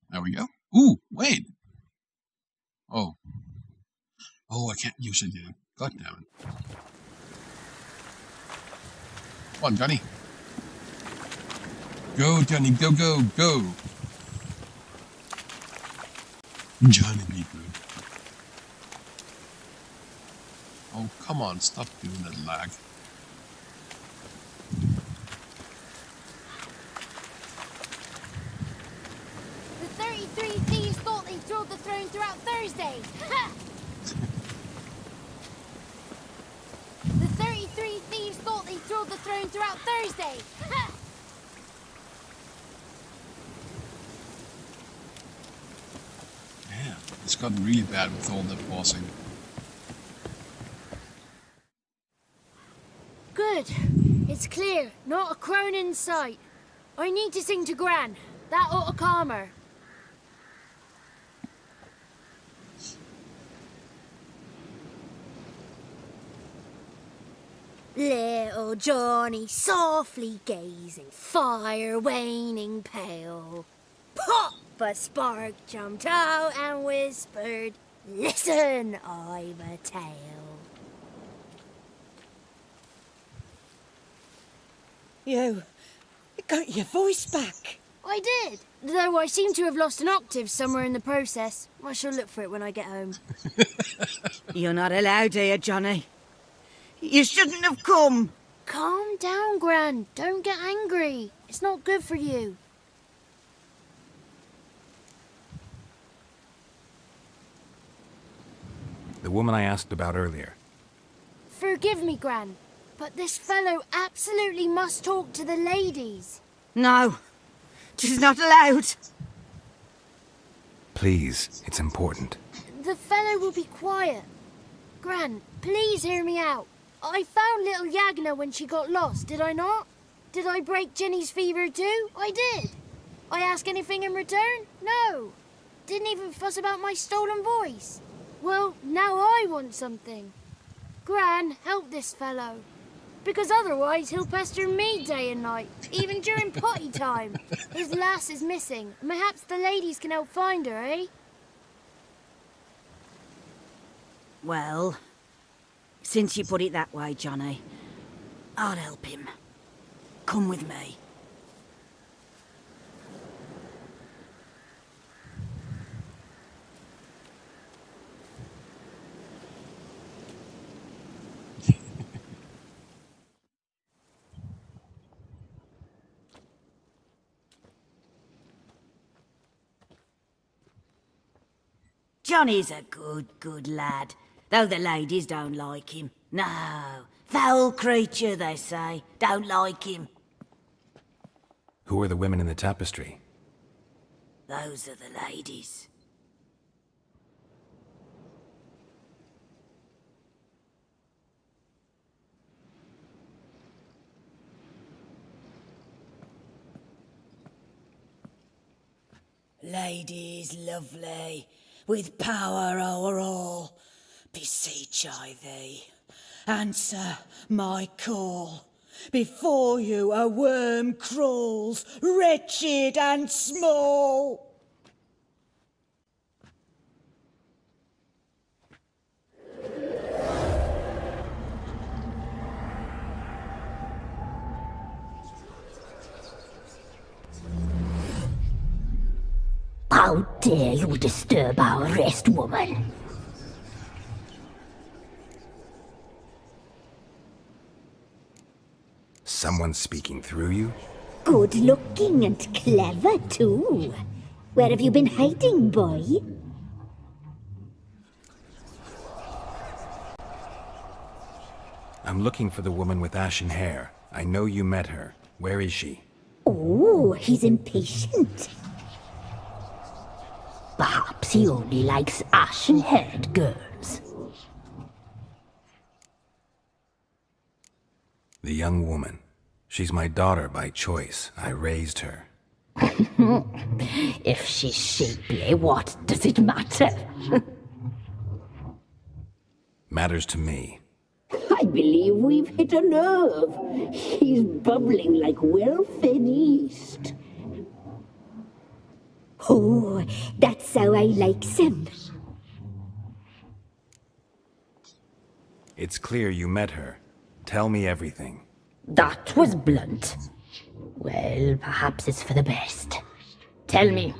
There we go. Ooh, wait. Oh. Oh, I can't use it yet. God damn it. Come on, Johnny. Go, Johnny. Go, go, go. Johnny be good. Oh, come on. Stop doing that lag. The 33 thieves thought they thrilled the throne throughout Thursday. The 33 thieves thought they thrilled the throne throughout Thursday. Damn, it's gotten really bad with all the pausing. Good. It's clear. Not a crone in sight. I need to sing to Gran. That ought to calm her. Little Johnny softly gazing, fire waning pale. Pop! A spark jumped out and whispered, "Listen, I've a tale." You got your voice back. I did, though I seem to have lost an octave somewhere in the process. I shall look for it when I get home. You're not allowed here, Johnny. You shouldn't have come. Calm down, Gran. Don't get angry. It's not good for you. The woman I asked about earlier. Forgive me, Gran, but this fellow absolutely must talk to the ladies. No, 'tis not allowed. Please, it's important. The fellow will be quiet. Gran, please hear me out. I found little Yagna when she got lost, did I not? Did I break Jenny's fever too? I did. I ask anything in return? No. Didn't even fuss about my stolen voice. Well, now I want something. Gran, help this fellow. Because otherwise he'll pester me day and night, even during potty time. His lass is missing. Perhaps the ladies can help find her, eh? Well, since you put it that way, Johnny, I'll help him. Come with me. Johnny's a good lad, though the ladies don't like him. No, foul creature, they say. Don't like him. Who are the women in the tapestry? Those are the ladies. Ladies lovely, with power o'er all, beseech I thee, answer my call. Before you a worm crawls, wretched and small. How dare you disturb our rest, woman? Someone speaking through you? Good looking and clever, too. Where have you been hiding, boy? I'm looking for the woman with ashen hair. I know you met her. Where is she? Oh, he's impatient. Perhaps he only likes ashen-haired girls. The young woman. She's my daughter by choice. I raised her. If she's shapely, what does it matter? Matters to me. I believe we've hit a nerve. He's bubbling like well-fed yeast. Oh, that's how I likes him. It's clear you met her. Tell me everything. That was blunt. Well, perhaps it's for the best. Tell me,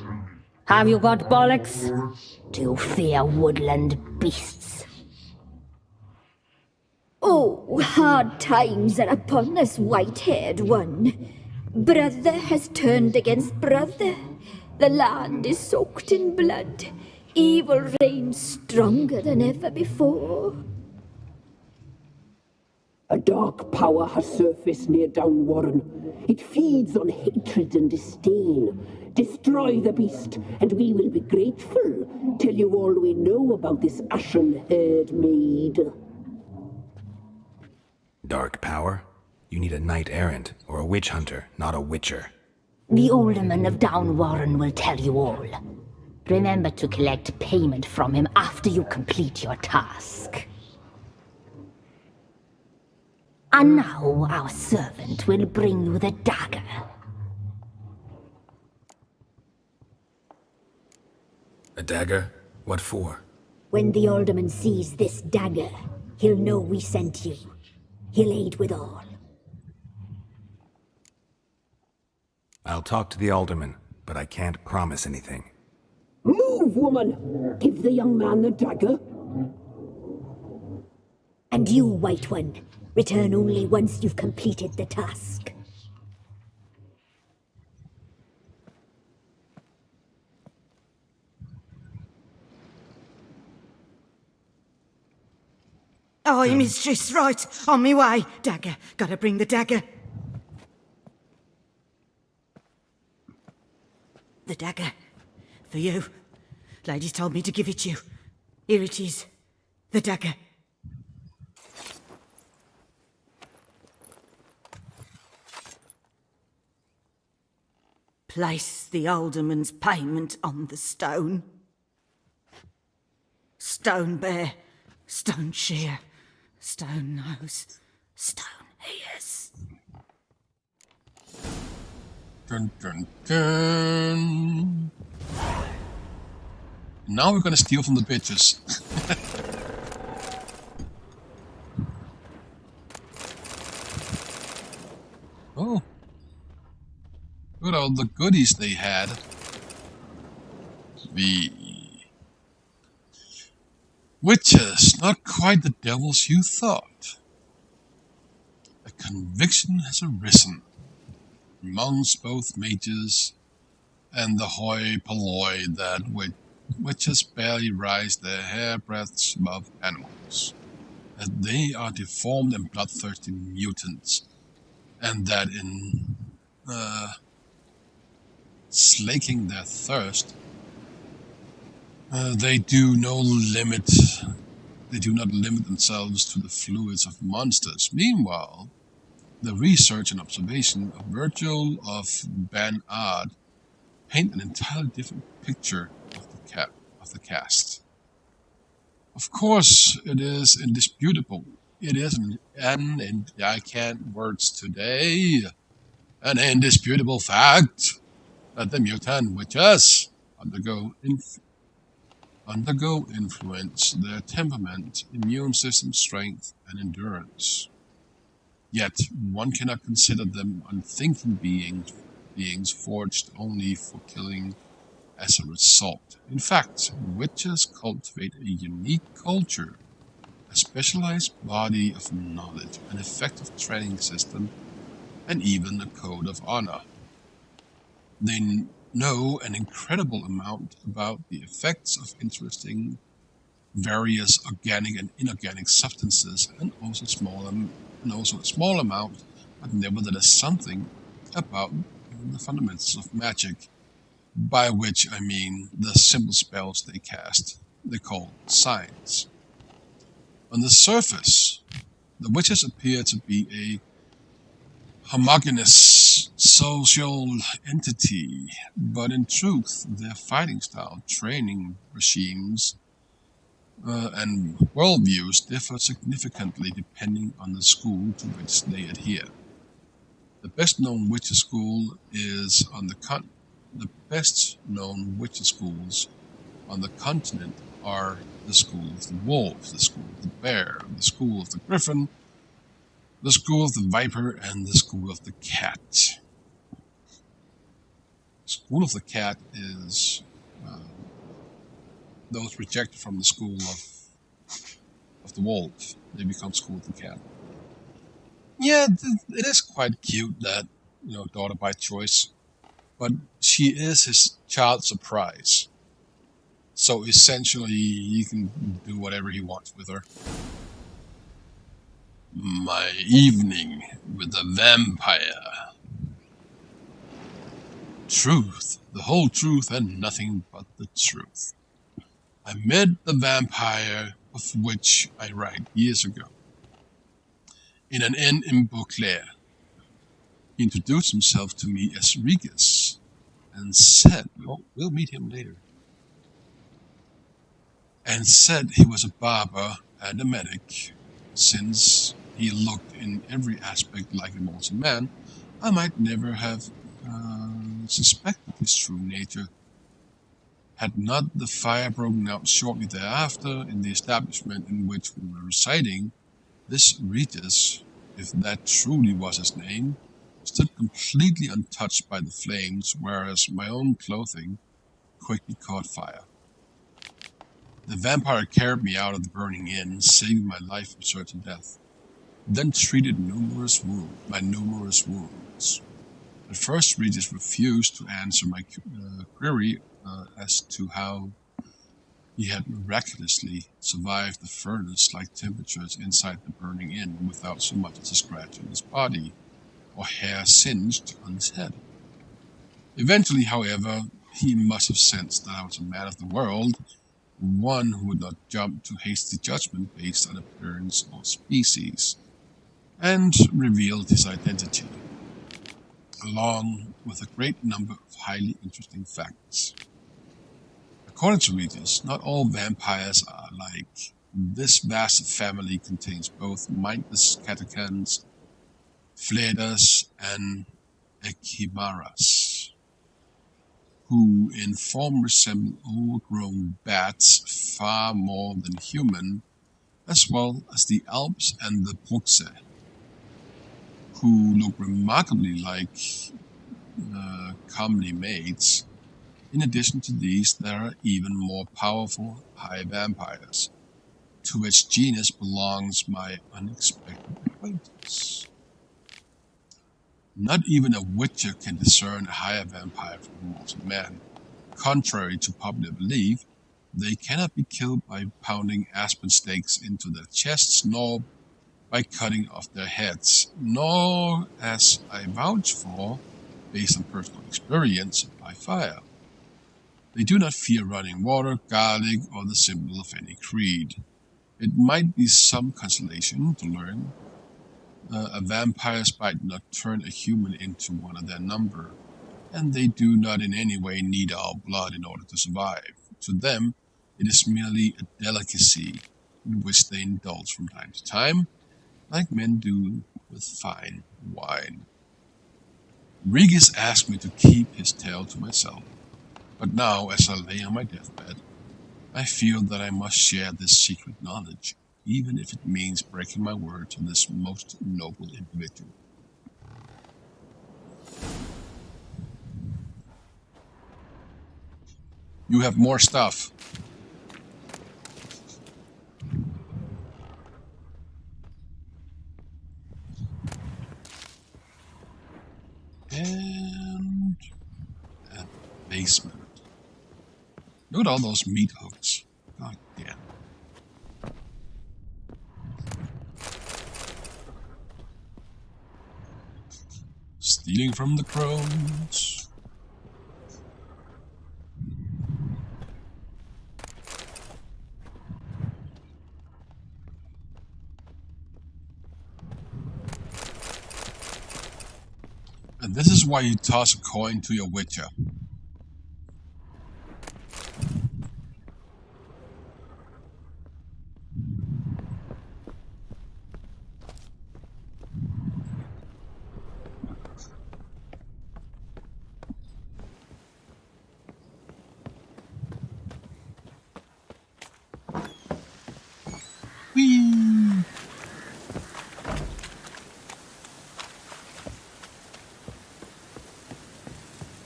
have you got bollocks? Do you fear woodland beasts? Oh, hard times are upon us, white-haired one. Brother has turned against brother. The land is soaked in blood. Evil reigns stronger than ever before. A dark power has surfaced near Downwarren. It feeds on hatred and disdain. Destroy the beast, and we will be grateful. Tell you all we know about this ashen-haired maid. Dark power? You need a knight-errant or a witch hunter, not a witcher. The alderman of Downwarren will tell you all. Remember to collect payment from him after you complete your task. And now our servant will bring you the dagger. A dagger? What for? When the alderman sees this dagger, he'll know we sent you. He'll aid with all. I'll talk to the alderman, but I can't promise anything. Move, woman! Give the young man the dagger. And you, White One, return only once you've completed the task. Aye, mistress, right. On me way. Dagger. Gotta bring the dagger. The dagger. For you. Ladies told me to give it you. Here it is. The dagger. Place the alderman's payment on the stone. Stone bear, stone shear, stone nose, stone ears. Dun, dun, dun. Now we're gonna steal from the bitches. the goodies they had. The witches, not quite the devils you thought. A conviction has arisen amongst both mages and the hoi polloi that witches barely rise their hairbreadths above animals, that they are deformed and bloodthirsty mutants, and that in slaking their thirst, they do not limit themselves to the fluids of monsters. Meanwhile, the research and observation of Virgil of Banard paint an entirely different picture of the cast. Of course, it is indisputable. It is I can't words today. An indisputable fact that the mutant witches undergo influence their temperament, immune system strength, and endurance. Yet one cannot consider them unthinking beings forged only for killing as a result. In fact, witches cultivate a unique culture, a specialized body of knowledge, an effective training system, and even a code of honor. They know an incredible amount about the effects of interesting various organic and inorganic substances, and also a small amount, but nevertheless something about the fundamentals of magic, by which I mean the simple spells they cast, they call signs. On the surface, the witches appear to be a homogeneous social entity, but in truth, their fighting style, training regimes, and worldviews differ significantly depending on the school to which they adhere. The best known witches school is on the best known witches schools on the continent are the school of the wolf, the school of the bear, the school of the griffin, the school of the viper, and the school of the cat. The school of the cat is those rejected from the school of the wolf. They become school of the cat. Yeah, it is quite cute that, daughter by choice, but she is his child surprise. So essentially, he can do whatever he wants with her. My evening with a vampire. Truth, the whole truth and nothing but the truth. I met the vampire of which I write years ago in an inn in Beauclair. He introduced himself to me as Regis and said, we'll meet him later, and said he was a barber and a medic. Since he looked in every aspect like a mortal man, I might never have suspected his true nature. Had not the fire broken out shortly thereafter in the establishment in which we were residing, this Regis, if that truly was his name, stood completely untouched by the flames, whereas my own clothing quickly caught fire. The vampire carried me out of the burning inn, saving my life from certain death, then treated my numerous wounds. At first, Regis refused to answer my query as to how he had miraculously survived the furnace-like temperatures inside the burning inn without so much as a scratch on his body or hair singed on his head. Eventually, however, he must have sensed that I was a man of the world, one who would not jump to hasty judgment based on appearance or species, and revealed his identity, along with a great number of highly interesting facts. According to Regis, not all vampires are alike. This vast family contains both mindless catechans, fleders, and echimaras, who in form resemble overgrown bats far more than human, as well as the Alps and the Bruxe, who look remarkably like comely mates. In addition to these, there are even more powerful high vampires, to which genus belongs my unexpected acquaintance. Not even a witcher can discern a higher vampire from a mortal man. Contrary to popular belief, they cannot be killed by pounding aspen stakes into their chests, nor by cutting off their heads, nor, as I vouch for, based on personal experience, by fire. They do not fear running water, garlic, or the symbol of any creed. It might be some consolation to learn a vampire's bite not turn a human into one of their number, and they do not in any way need our blood in order to survive. To them, it is merely a delicacy in which they indulge from time to time, like men do with fine wine. Regis asked me to keep his tale to myself, but now, as I lay on my deathbed, I feel that I must share this secret knowledge, even if it means breaking my word to this most noble individual. You have more stuff. And a basement. Look at all those meat hooks. God damn. Stealing from the crones. And this is why you toss a coin to your witcher. Whee!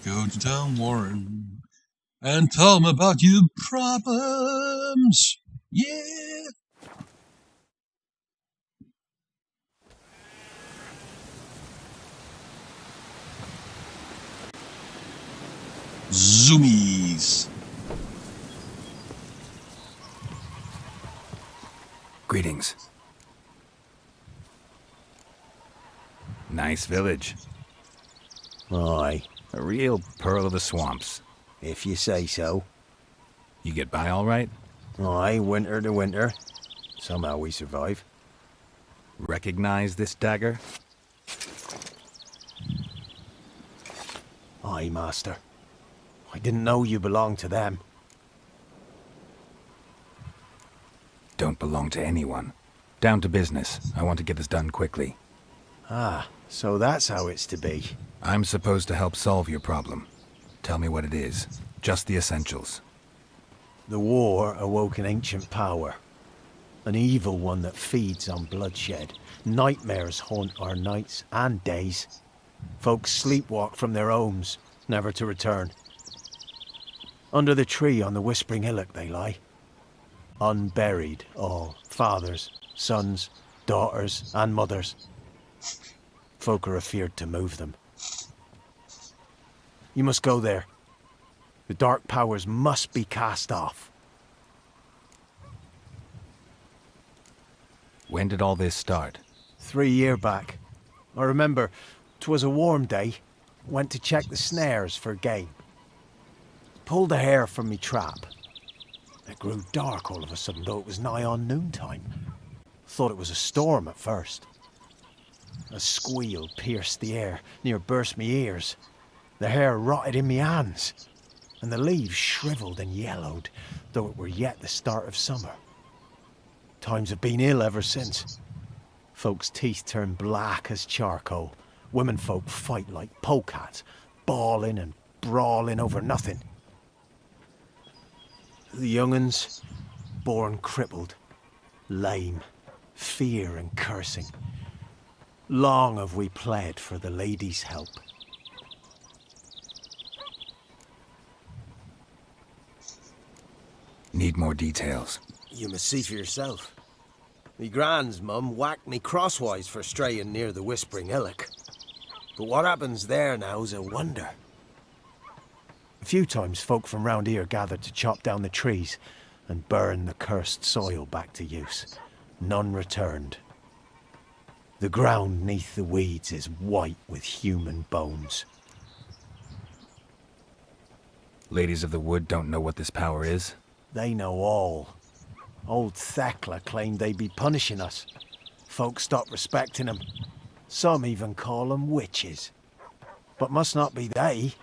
Go to town, Warren, and tell them about your problems. Yeah! Zoomies! Greetings. Nice village. Aye, A real pearl of the swamps. if you say so. You get by all right? Aye, winter to winter. Somehow we survive. Recognize this dagger? Aye, master. I didn't know you belonged to them. Don't belong to anyone. Down to business. I want to get this done quickly. Ah, so that's how it's to be. I'm supposed to help solve your problem. Tell me what it is. Just the essentials. The war awoke an ancient power. An evil one that feeds on bloodshed. Nightmares haunt our nights and days. Folks sleepwalk from their homes, never to return. Under the tree on the Whispering Hillock they lie. Unburied all, fathers, sons, daughters and mothers. Folk are afeard to move them. You must go there. The dark powers must be cast off. When did all this start? 3 year back. I remember 'twas a warm day. Went to check the snares for game. Pulled a hare from me trap. It grew dark all of a sudden, though it was nigh on noontime. Thought it was a storm at first. A squeal pierced the air, near burst me ears. The hair rotted in me hands, and the leaves shriveled and yellowed, though it were yet the start of summer. Times have been ill ever since. Folks' teeth turn black as charcoal. Women folk fight like polecats, bawling and brawling over nothing. The young'uns, born crippled, lame, fear and cursing. Long have we pled for the lady's help. Need more details. You must see for yourself. Me grand's mum whacked me crosswise for straying near the Whispering Hillock. But what happens there now's a wonder. A few times folk from round here gathered to chop down the trees and burn the cursed soil back to use. None returned. The ground neath the weeds is white with human bones. Ladies of the Wood don't know what this power is? They know all. Old Thekla claimed they'd be punishing us. Folk stopped respecting them. Some even call them witches. But must not be they,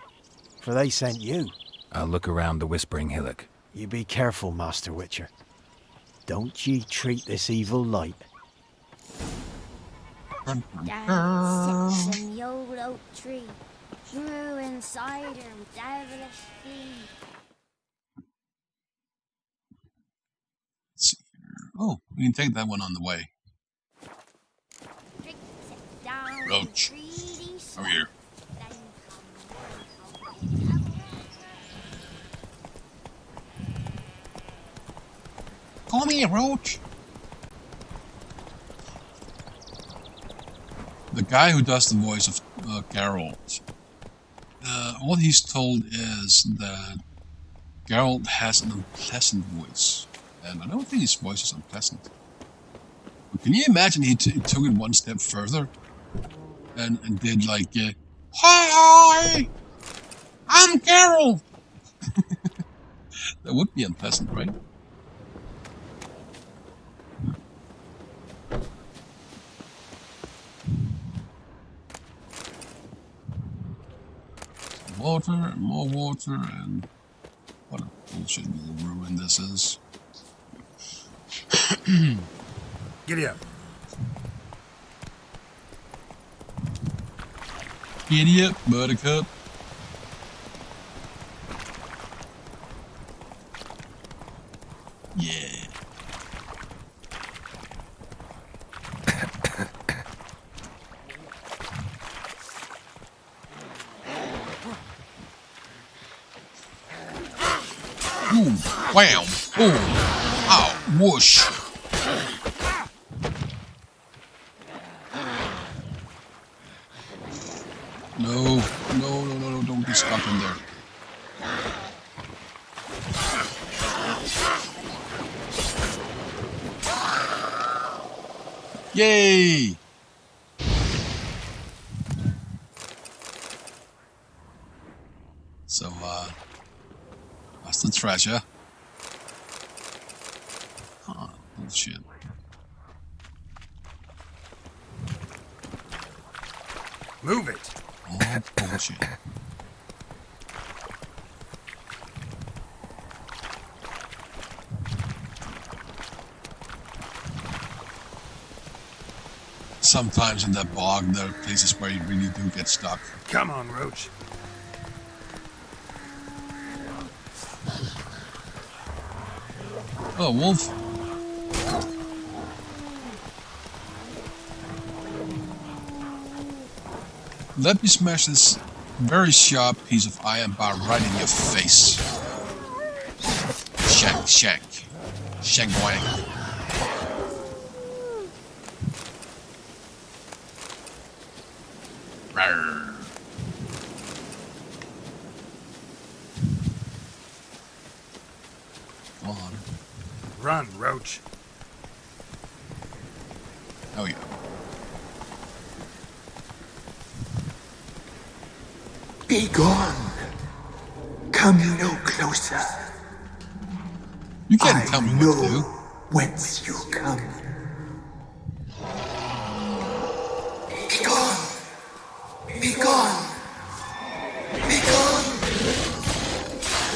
for they sent you. I'll look around the Whispering Hillock. You be careful, Master Witcher. Don't ye treat this evil light. Down sits in the old oak tree, grew inside her with devilish feet. Let's see here. Oh, we can take that one on the way. Drink sit down Roach. in treaty Over here. Call me a roach. The guy who does the voice of Geralt, what he's told is that Geralt has an unpleasant voice, and I don't think his voice is unpleasant. But can you imagine he took it one step further and did like, "Hi, I'm Geralt." That would be unpleasant, right? Water and more water, and what a bullshit little ruin this is. Giddy up. Giddy up, Buttercup. Yeah. Ooh, wham, boom, ow, whoosh. No, don't be stuck in there. Yay! So, that's the treasure. Huh, bullshit. Move it. Oh, bullshit. Sometimes in that bog, there are places where you really do get stuck. Come on, Roach. Oh, wolf. Let me smash this very sharp piece of iron bar right in your face. Shank, shank. Shank wang. Rawr. Come on. Run, Roach. Oh yeah. Be gone. Come no closer. You can't tell me what to do. Whence you come. Be gone. Be gone. Be gone.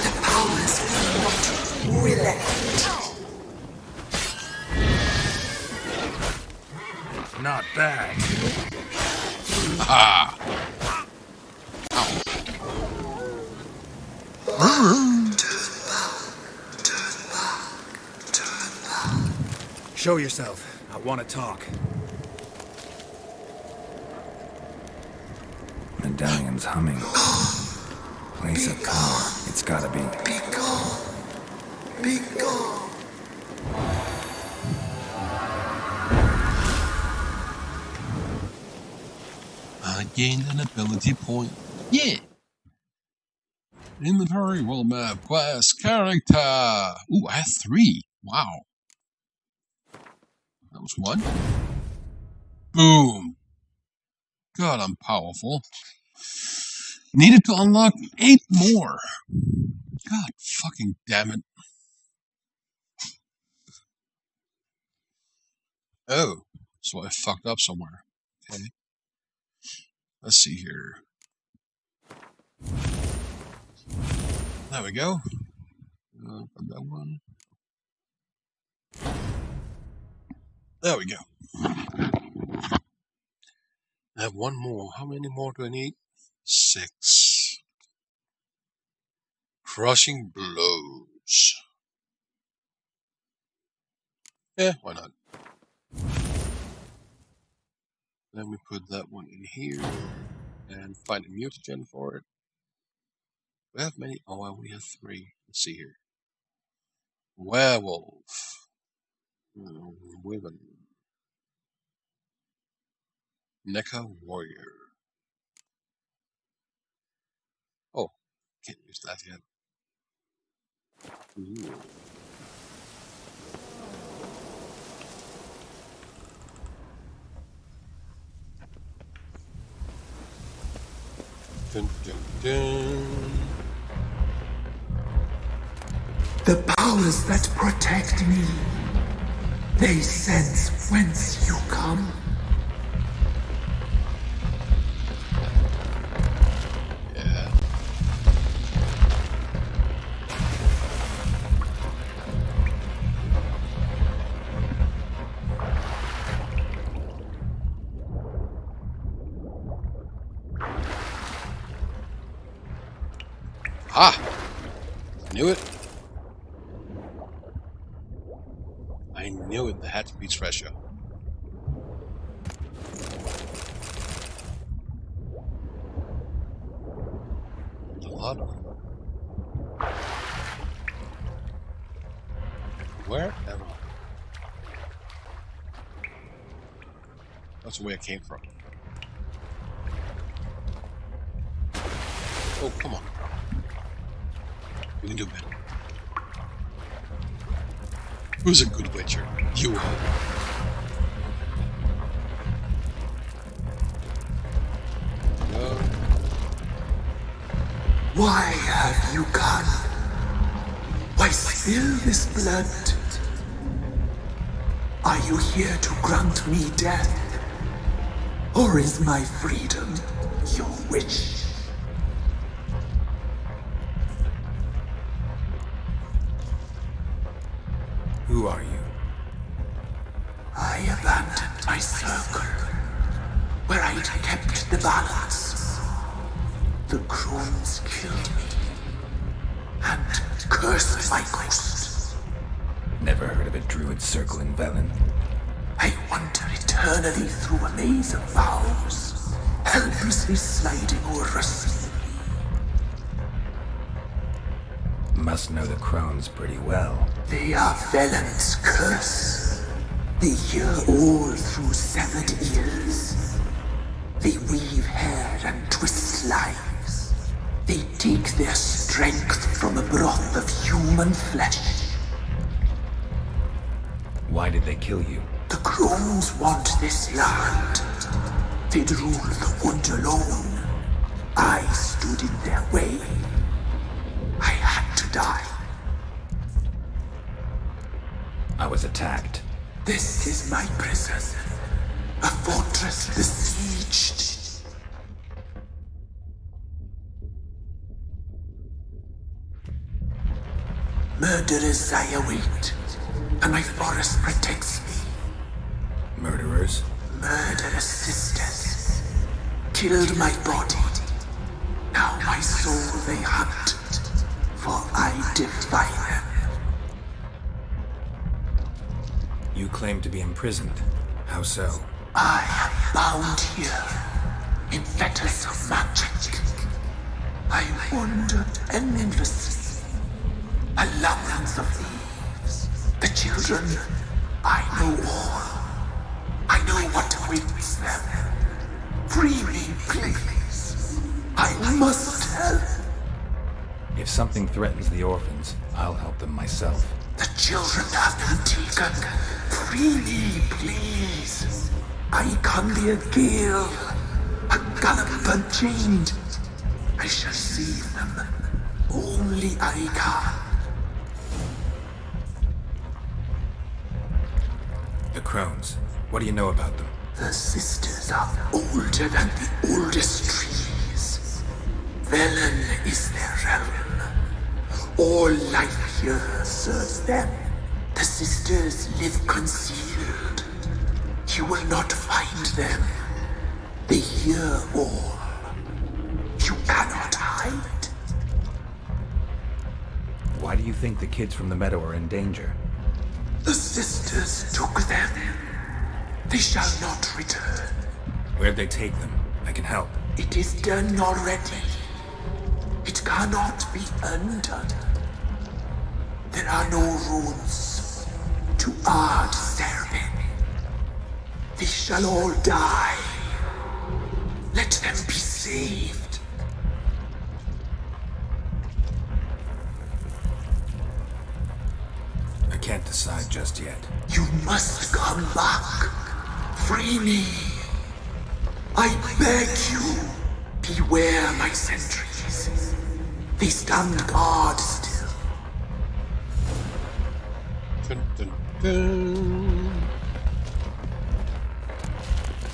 The powers will not relent. Not bad. Ah. Show yourself. I want to talk. Medallion's humming. Place of power. It's gotta be. Be gone. Be gone. I gained an ability point. Yeah. Inventory, world map, quest, character. Ooh, I had 3. Wow. That was 1. Boom. God, I'm powerful. Needed to unlock 8 more. God fucking damn it. Oh, so I fucked up somewhere. Okay. Let's see here. There we go. Put that one. There we go. I have 1 more. How many more do I need? 6. Crushing blows. Yeah, why not? Then we put that one in here and find a mutagen for it. We have many. Oh, I only have 3. Let's see here. Werewolf. Women. Mecha warrior. Oh, can't use that yet. Ooh. Dun, dun, dun. The powers that protect me, they sense whence you come. Yeah. Ah! Knew it. I knew it. There had to be treasure. A lot of them. Where am I? That's where I came from. Oh, come on. You can do better. Who's a good witcher? You are. No. Why have you come? Why spill this blood? Are you here to grant me death? Or is my freedom your wish? Who are you? I abandoned my circle, where I'd kept the balance. The crones killed me, and cursed my ghost. Never heard of a druid circle in Velen. I wander eternally through a maze of vows, helplessly sliding over a sea. Must know the crones pretty well. They are Velen's curse. They hear all through severed ears. They weave hair and twist lives. They take their strength from a broth of human flesh. Why did they kill you? The crones want this land. They'd rule the wood alone. I stood in their way. I had to die. I was attacked. This is my prison. A fortress besieged. Murderers I await, and my forest protects me. Murderers? Murderous sisters killed my body. Now my soul they hunt, for I defy them. You claim to be imprisoned. How so? I am bound here in fetters of magic. I wander endlessly, a labyrinth of children, I know all. I know what awaits them. Free me, please. I must help. If something threatens the orphans, I'll help them myself. The children have been taken. Free me, please. I can be a gale, a gallop unchained. I shall save them. Only I can. The crones. What do you know about them? The sisters are older than the oldest trees. Velen is their realm. All life here serves them. The sisters live concealed. You will not find them. They hear all. You cannot hide. Why do you think the kids from the meadow are in danger? The sisters took them. They shall not return. Where'd they take them? I can help. It is done already. It cannot be undone. There are no runes to our serving. They shall all die. Let them be saved. I can't decide just yet. You must come back. Free me. I beg you. Beware my sentries. They stand guard still. Dun, dun, dun.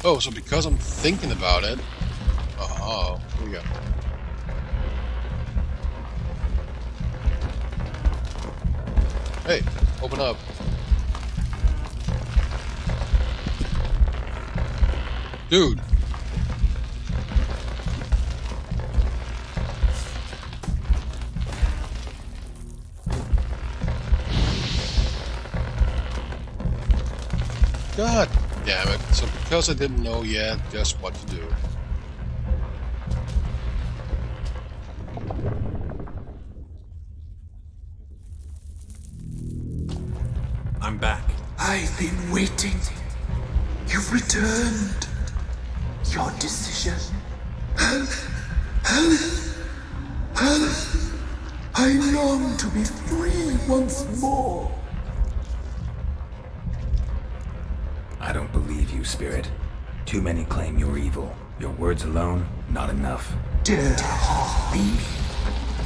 Oh, so because I'm thinking about it. Oh, here we go. Hey, open up. Dude. God damn it. So because I didn't know yet just what to do. I'm back. I've been waiting. You've returned. Your decision. Help! I long to be free once more. I don't believe you, Spirit. Too many claim you're evil. Your words alone, not enough. Dare harm me,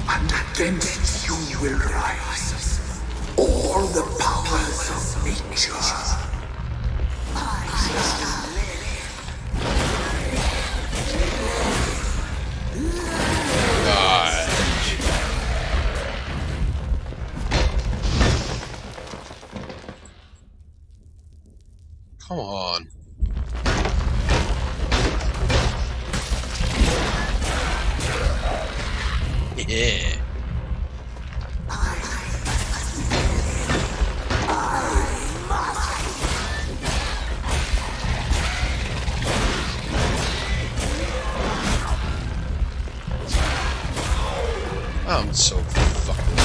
and against you will rise all the powers of nature. God. Come on. Yeah. I'm so fucking.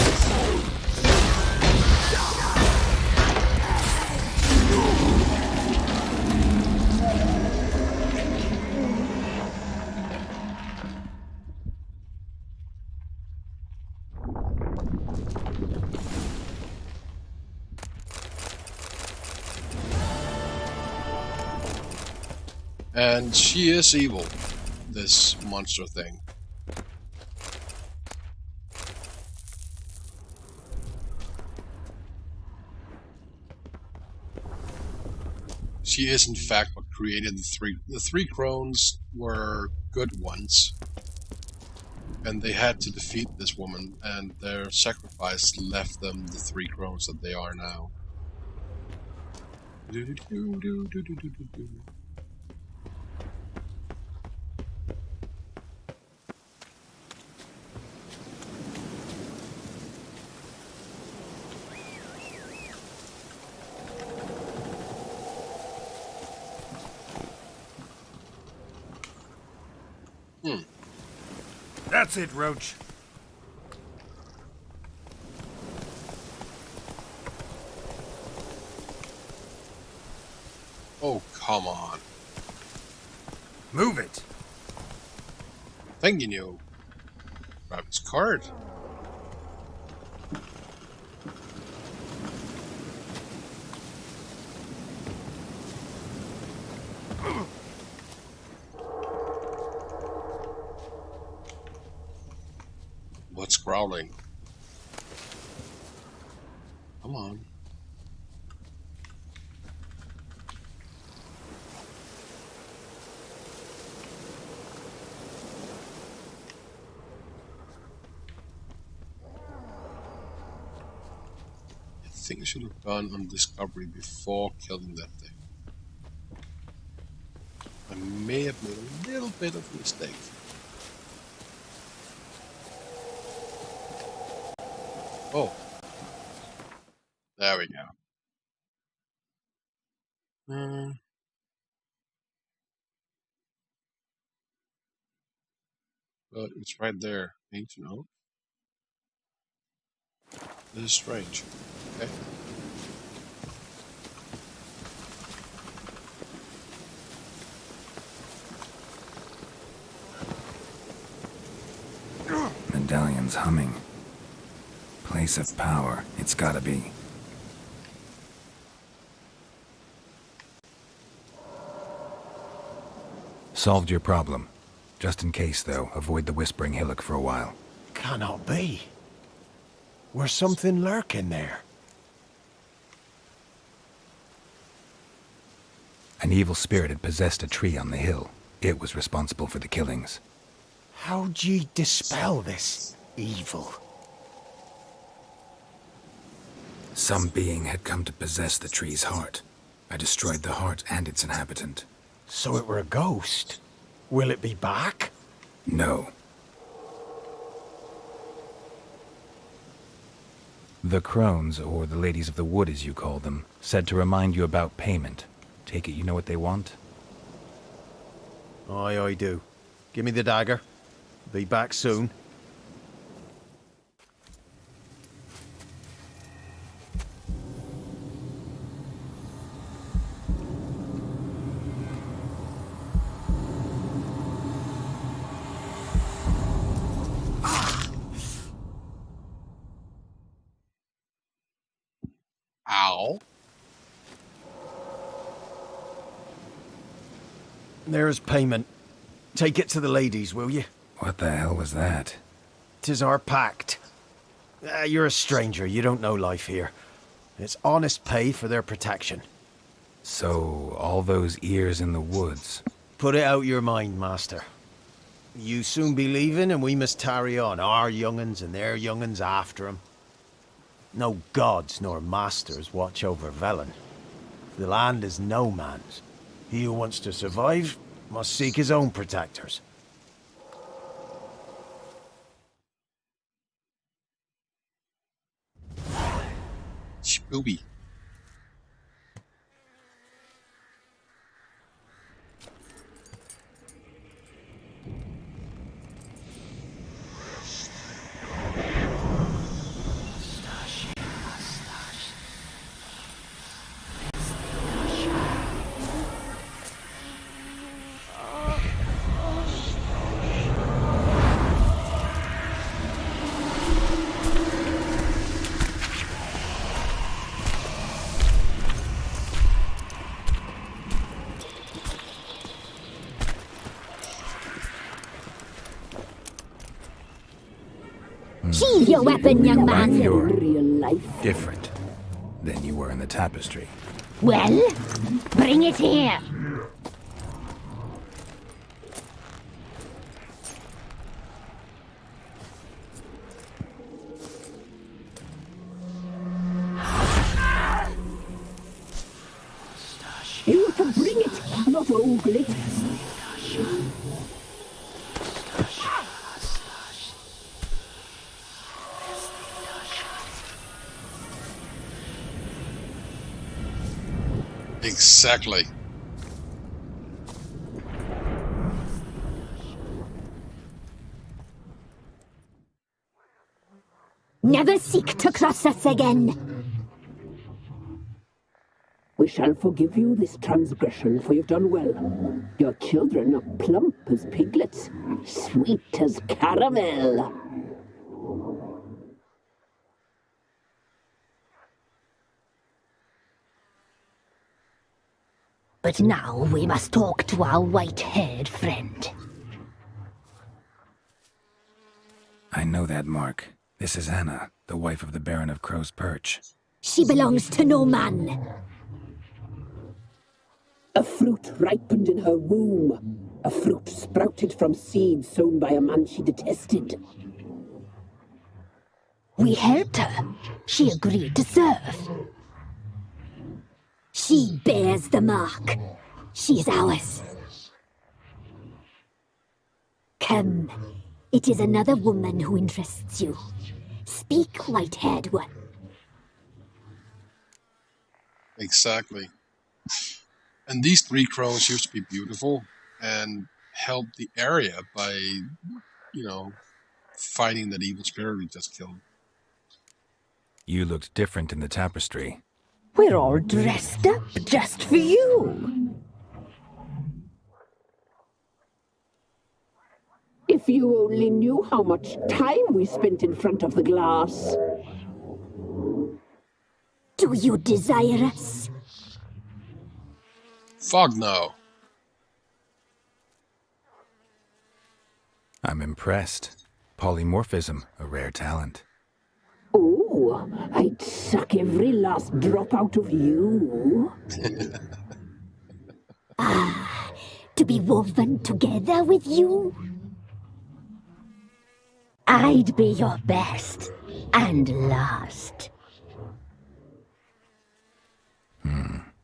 And she is evil, this monster thing. She is in fact what created the three. The three crones were good ones, and they had to defeat this woman, and their sacrifice left them the three crones that they are now. That's it, Roach. Oh, come on. Move it! Thinking you. Grab his card. What's growling? Come on. I think I should have gone on discovery before killing that thing. I may have made a little bit of a mistake. Oh. There we go. Well, it's right there. Ancient oak. This is strange. Okay. Medallion's humming. Place of power, it's gotta be. Solved your problem. Just in case, though, avoid the Whispering Hillock for a while. Cannot be. Where's something lurking there? An evil spirit had possessed a tree on the hill. It was responsible for the killings. How'd ye dispel this evil? Some being had come to possess the tree's heart. I destroyed the heart and its inhabitant. So it were a ghost. Will it be back? No. The crones, or the ladies of the wood as you call them, said to remind you about payment. Take it you know what they want? Aye, I do. Give me the dagger. Be back soon. Ow. There's payment. Take it to the ladies, will you? What the hell was that? 'Tis our pact. You're a stranger, you don't know life here. It's honest pay for their protection. So, all those ears in the woods. Put it out your mind, master. You soon be leaving and we must tarry on, our young'uns and their young'uns after 'em. No gods nor masters watch over Velen. The land is no man's. He who wants to survive must seek his own protectors. Spooky. Sheathe your weapon, young Right, man. you're Real life. different than you were in the tapestry. Well, bring it here. You can bring it, not ogle it. Exactly. Never seek to cross us again. We shall forgive you this transgression, for you've done well. Your children are plump as piglets, sweet as caramel. But now we must talk to our white-haired friend. I know that mark. This is Anna, the wife of the Baron of Crow's Perch. She belongs to no man. A fruit ripened in her womb. A fruit sprouted from seeds sown by a man she detested. We helped her. She agreed to serve. She bears the mark. She is ours. Come. It is another woman who interests you. Speak, white-haired one. Exactly. And these 3 crows used to be beautiful and helped the area by, fighting that evil spirit we just killed. You looked different in the tapestry. We're all dressed up just for you. If you only knew how much time we spent in front of the glass. Do you desire us? Fog no. I'm impressed. Polymorphism, a rare talent. Oh, I'd suck every last drop out of you. To be woven together with you? I'd be your best and last.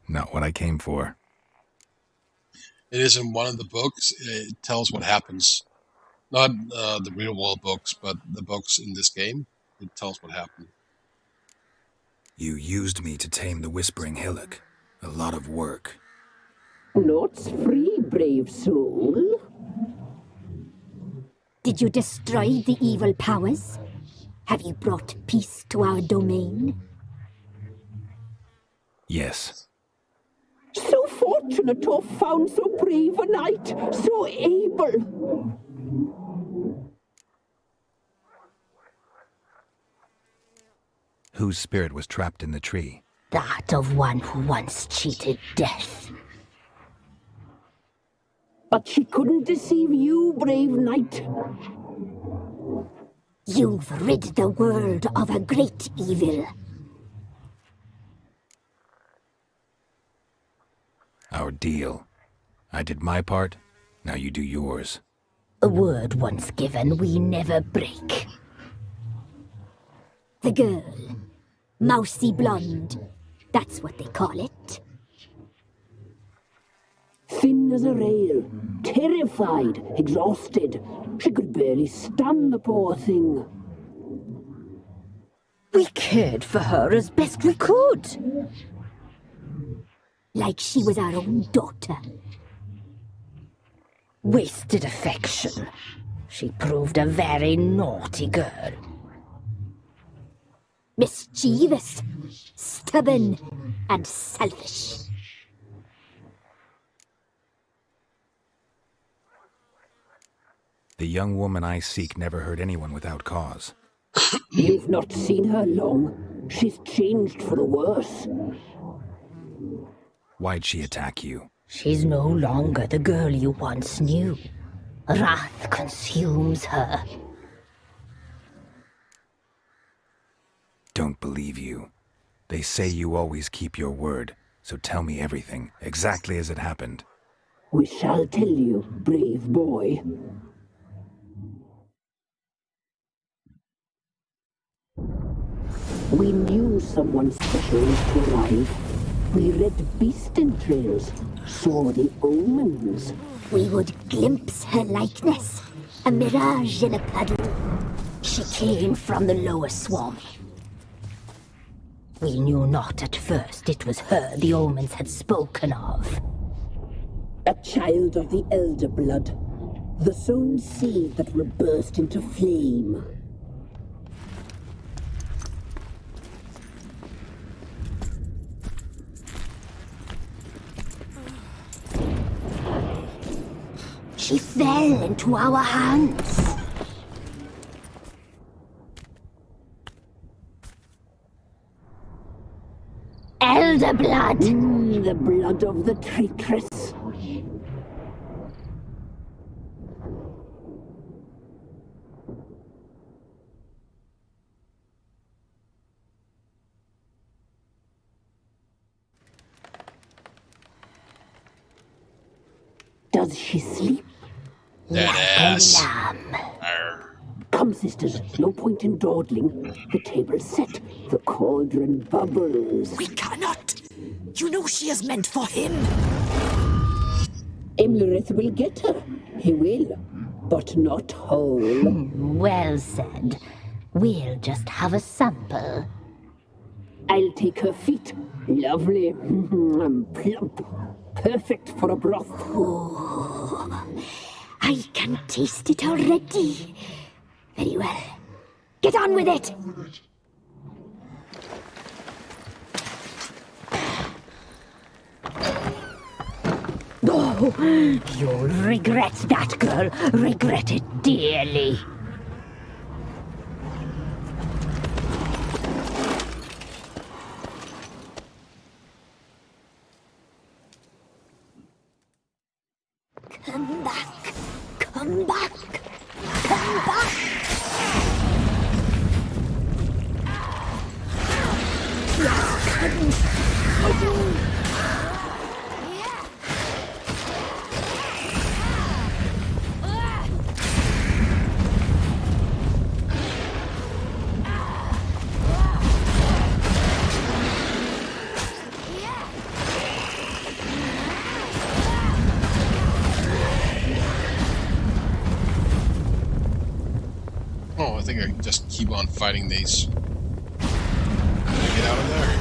Not what I came for. It is in one of the books. It tells what happens. Not the real world books, but the books in this game. It tells what happened. You used me to tame the Whispering Hillock. A lot of work. Nought's free, brave soul. Did you destroy the evil powers? Have you brought peace to our domain? Yes. So fortunate to have found so brave a knight, so able. Whose spirit was trapped in the tree? That of one who once cheated death. But she couldn't deceive you, brave knight. You've rid the world of a great evil. Our deal. I did my part, now you do yours. A word once given we never break. The girl. Mousy blonde. That's what they call it. Thin as a rail, terrified, exhausted. She could barely stand, the poor thing. We cared for her as best we could. Like she was our own daughter. Wasted affection. She proved a very naughty girl. Mischievous, stubborn, and selfish. The young woman I seek never hurt anyone without cause. You've not seen her long. She's changed for the worse. Why'd she attack you? She's no longer the girl you once knew. Wrath consumes her. Don't believe you. They say you always keep your word, so tell me everything, exactly as it happened. We shall tell you, brave boy. We knew someone special was to arrive. We read beast entrails, saw the omens. We would glimpse her likeness, a mirage in a puddle. She came from the lower swamp. We knew not at first it was her the omens had spoken of. A child of the elder blood, the sown seed that will burst into flame. She fell into our hands. Elder blood! The blood of the traitress. Does she sleep? That ass. Lamb. Arr. Come, sisters, no point in dawdling. The table's set, the cauldron bubbles. We cannot. You know she is meant for him. Imlerith will get her. He will, but not whole. Well said. We'll just have a sample. I'll take her feet. Lovely. Plump. Perfect for a broth. I can taste it already. Very well. Get on with it! Oh, you'll regret that, girl. Regret it dearly. Come back. Come back. Come back. Oh, I think I can just keep on fighting these. Get out of there.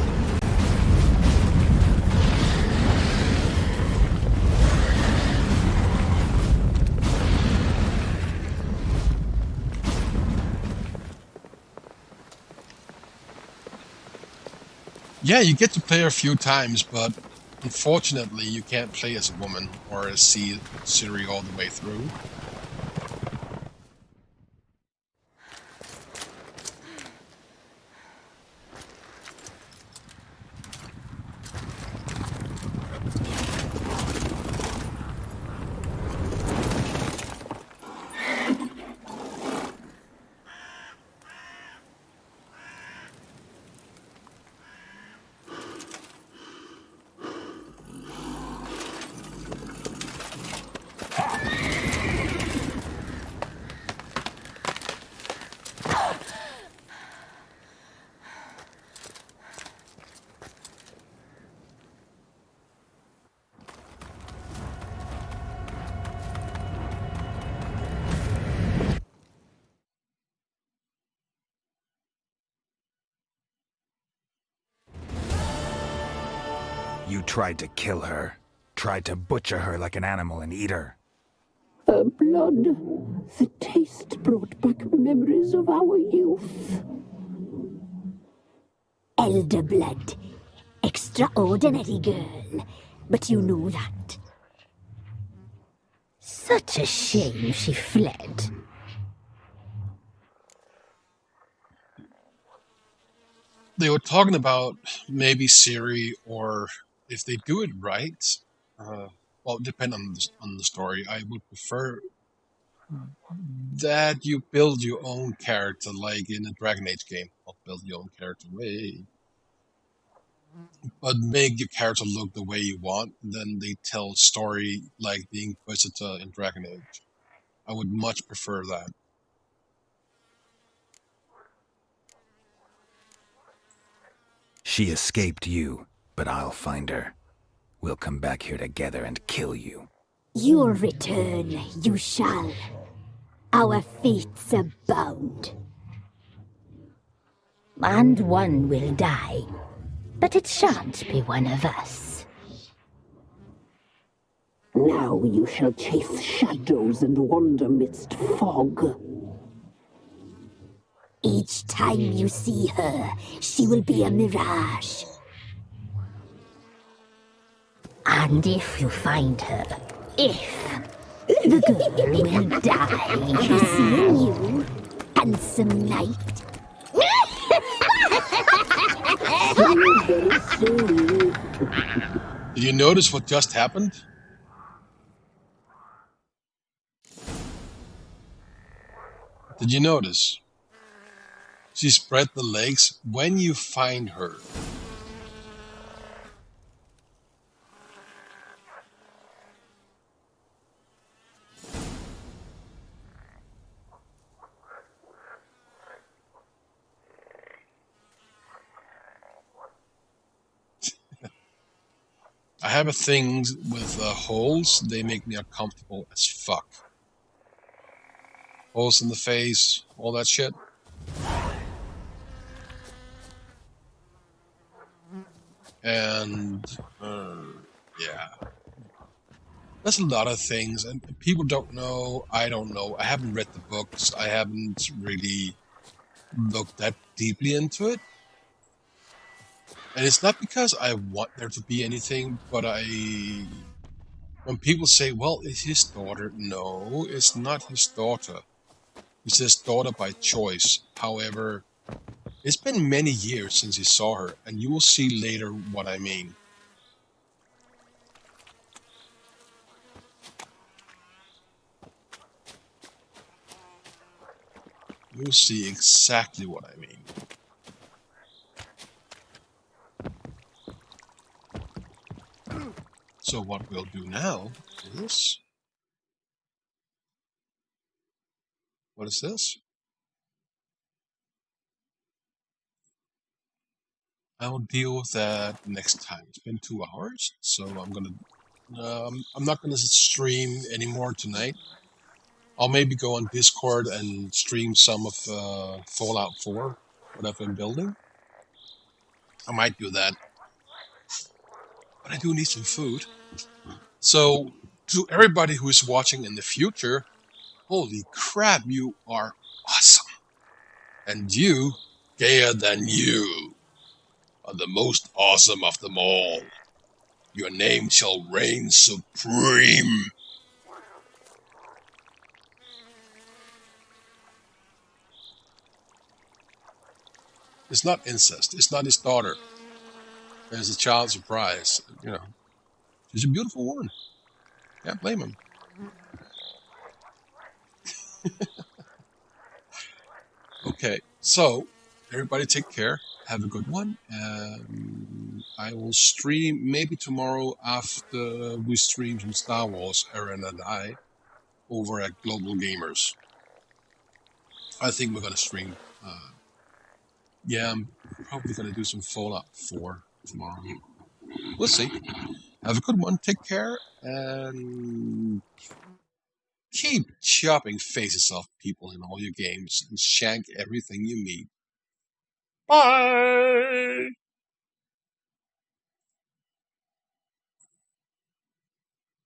Yeah, you get to play a few times, but unfortunately you can't play as a woman or see Ciri all the way through. You tried to kill her. Tried to butcher her like an animal and eat her. Her blood. The taste brought back memories of our youth. Elder blood. Extraordinary girl. But you know that. Such a shame she fled. They were talking about maybe Ciri, or if they do it right, well, depend on the story. I would prefer that you build your own character, like in a Dragon Age game. Not build your own character way, but make your character look the way you want. And then they tell story like the Inquisitor in Dragon Age. I would much prefer that. She escaped you, but I'll find her. We'll come back here together and kill you. You'll return, you shall. Our fates are bound. And one will die, but it shan't be one of us. Now you shall chase shadows and wander midst fog. Each time you see her, she will be a mirage. And if you find her, The girl will die seeing you, handsome knight. Did you notice what just happened? Did you notice? She spread the legs when you find her. I have a thing with holes. They make me uncomfortable as fuck. Holes in the face, all that shit. And yeah, there's a lot of things, and people don't know. I don't know. I haven't read the books. I haven't really looked that deeply into it. And it's not because I want there to be anything, but when people say, well, it's his daughter, no, it's not his daughter. It's his daughter by choice. However, it's been many years since he saw her, and you will see later what I mean. You'll see exactly what I mean. So what we'll do now is... What is this? I will deal with that next time. It's been 2 hours, so I'm not gonna stream anymore tonight. I'll maybe go on Discord and stream some of Fallout 4, what I've been building. I might do that. But I do need some food. So, to everybody who is watching in the future, holy crap, you are awesome. And you, gayer than you, are the most awesome of them all. Your name shall reign supreme. It's not incest. It's not his daughter. It's a child surprise. You know, she's a beautiful woman. Can't blame him. Okay, so everybody take care. Have a good one. I will stream maybe tomorrow after we stream some Star Wars, Erin and I, over at Global Gamers. I think we're gonna stream. Yeah, I'm probably gonna do some Fallout 4 tomorrow. We'll see. Have a good one. Take care and keep chopping faces off people in all your games and shank everything you meet. Bye!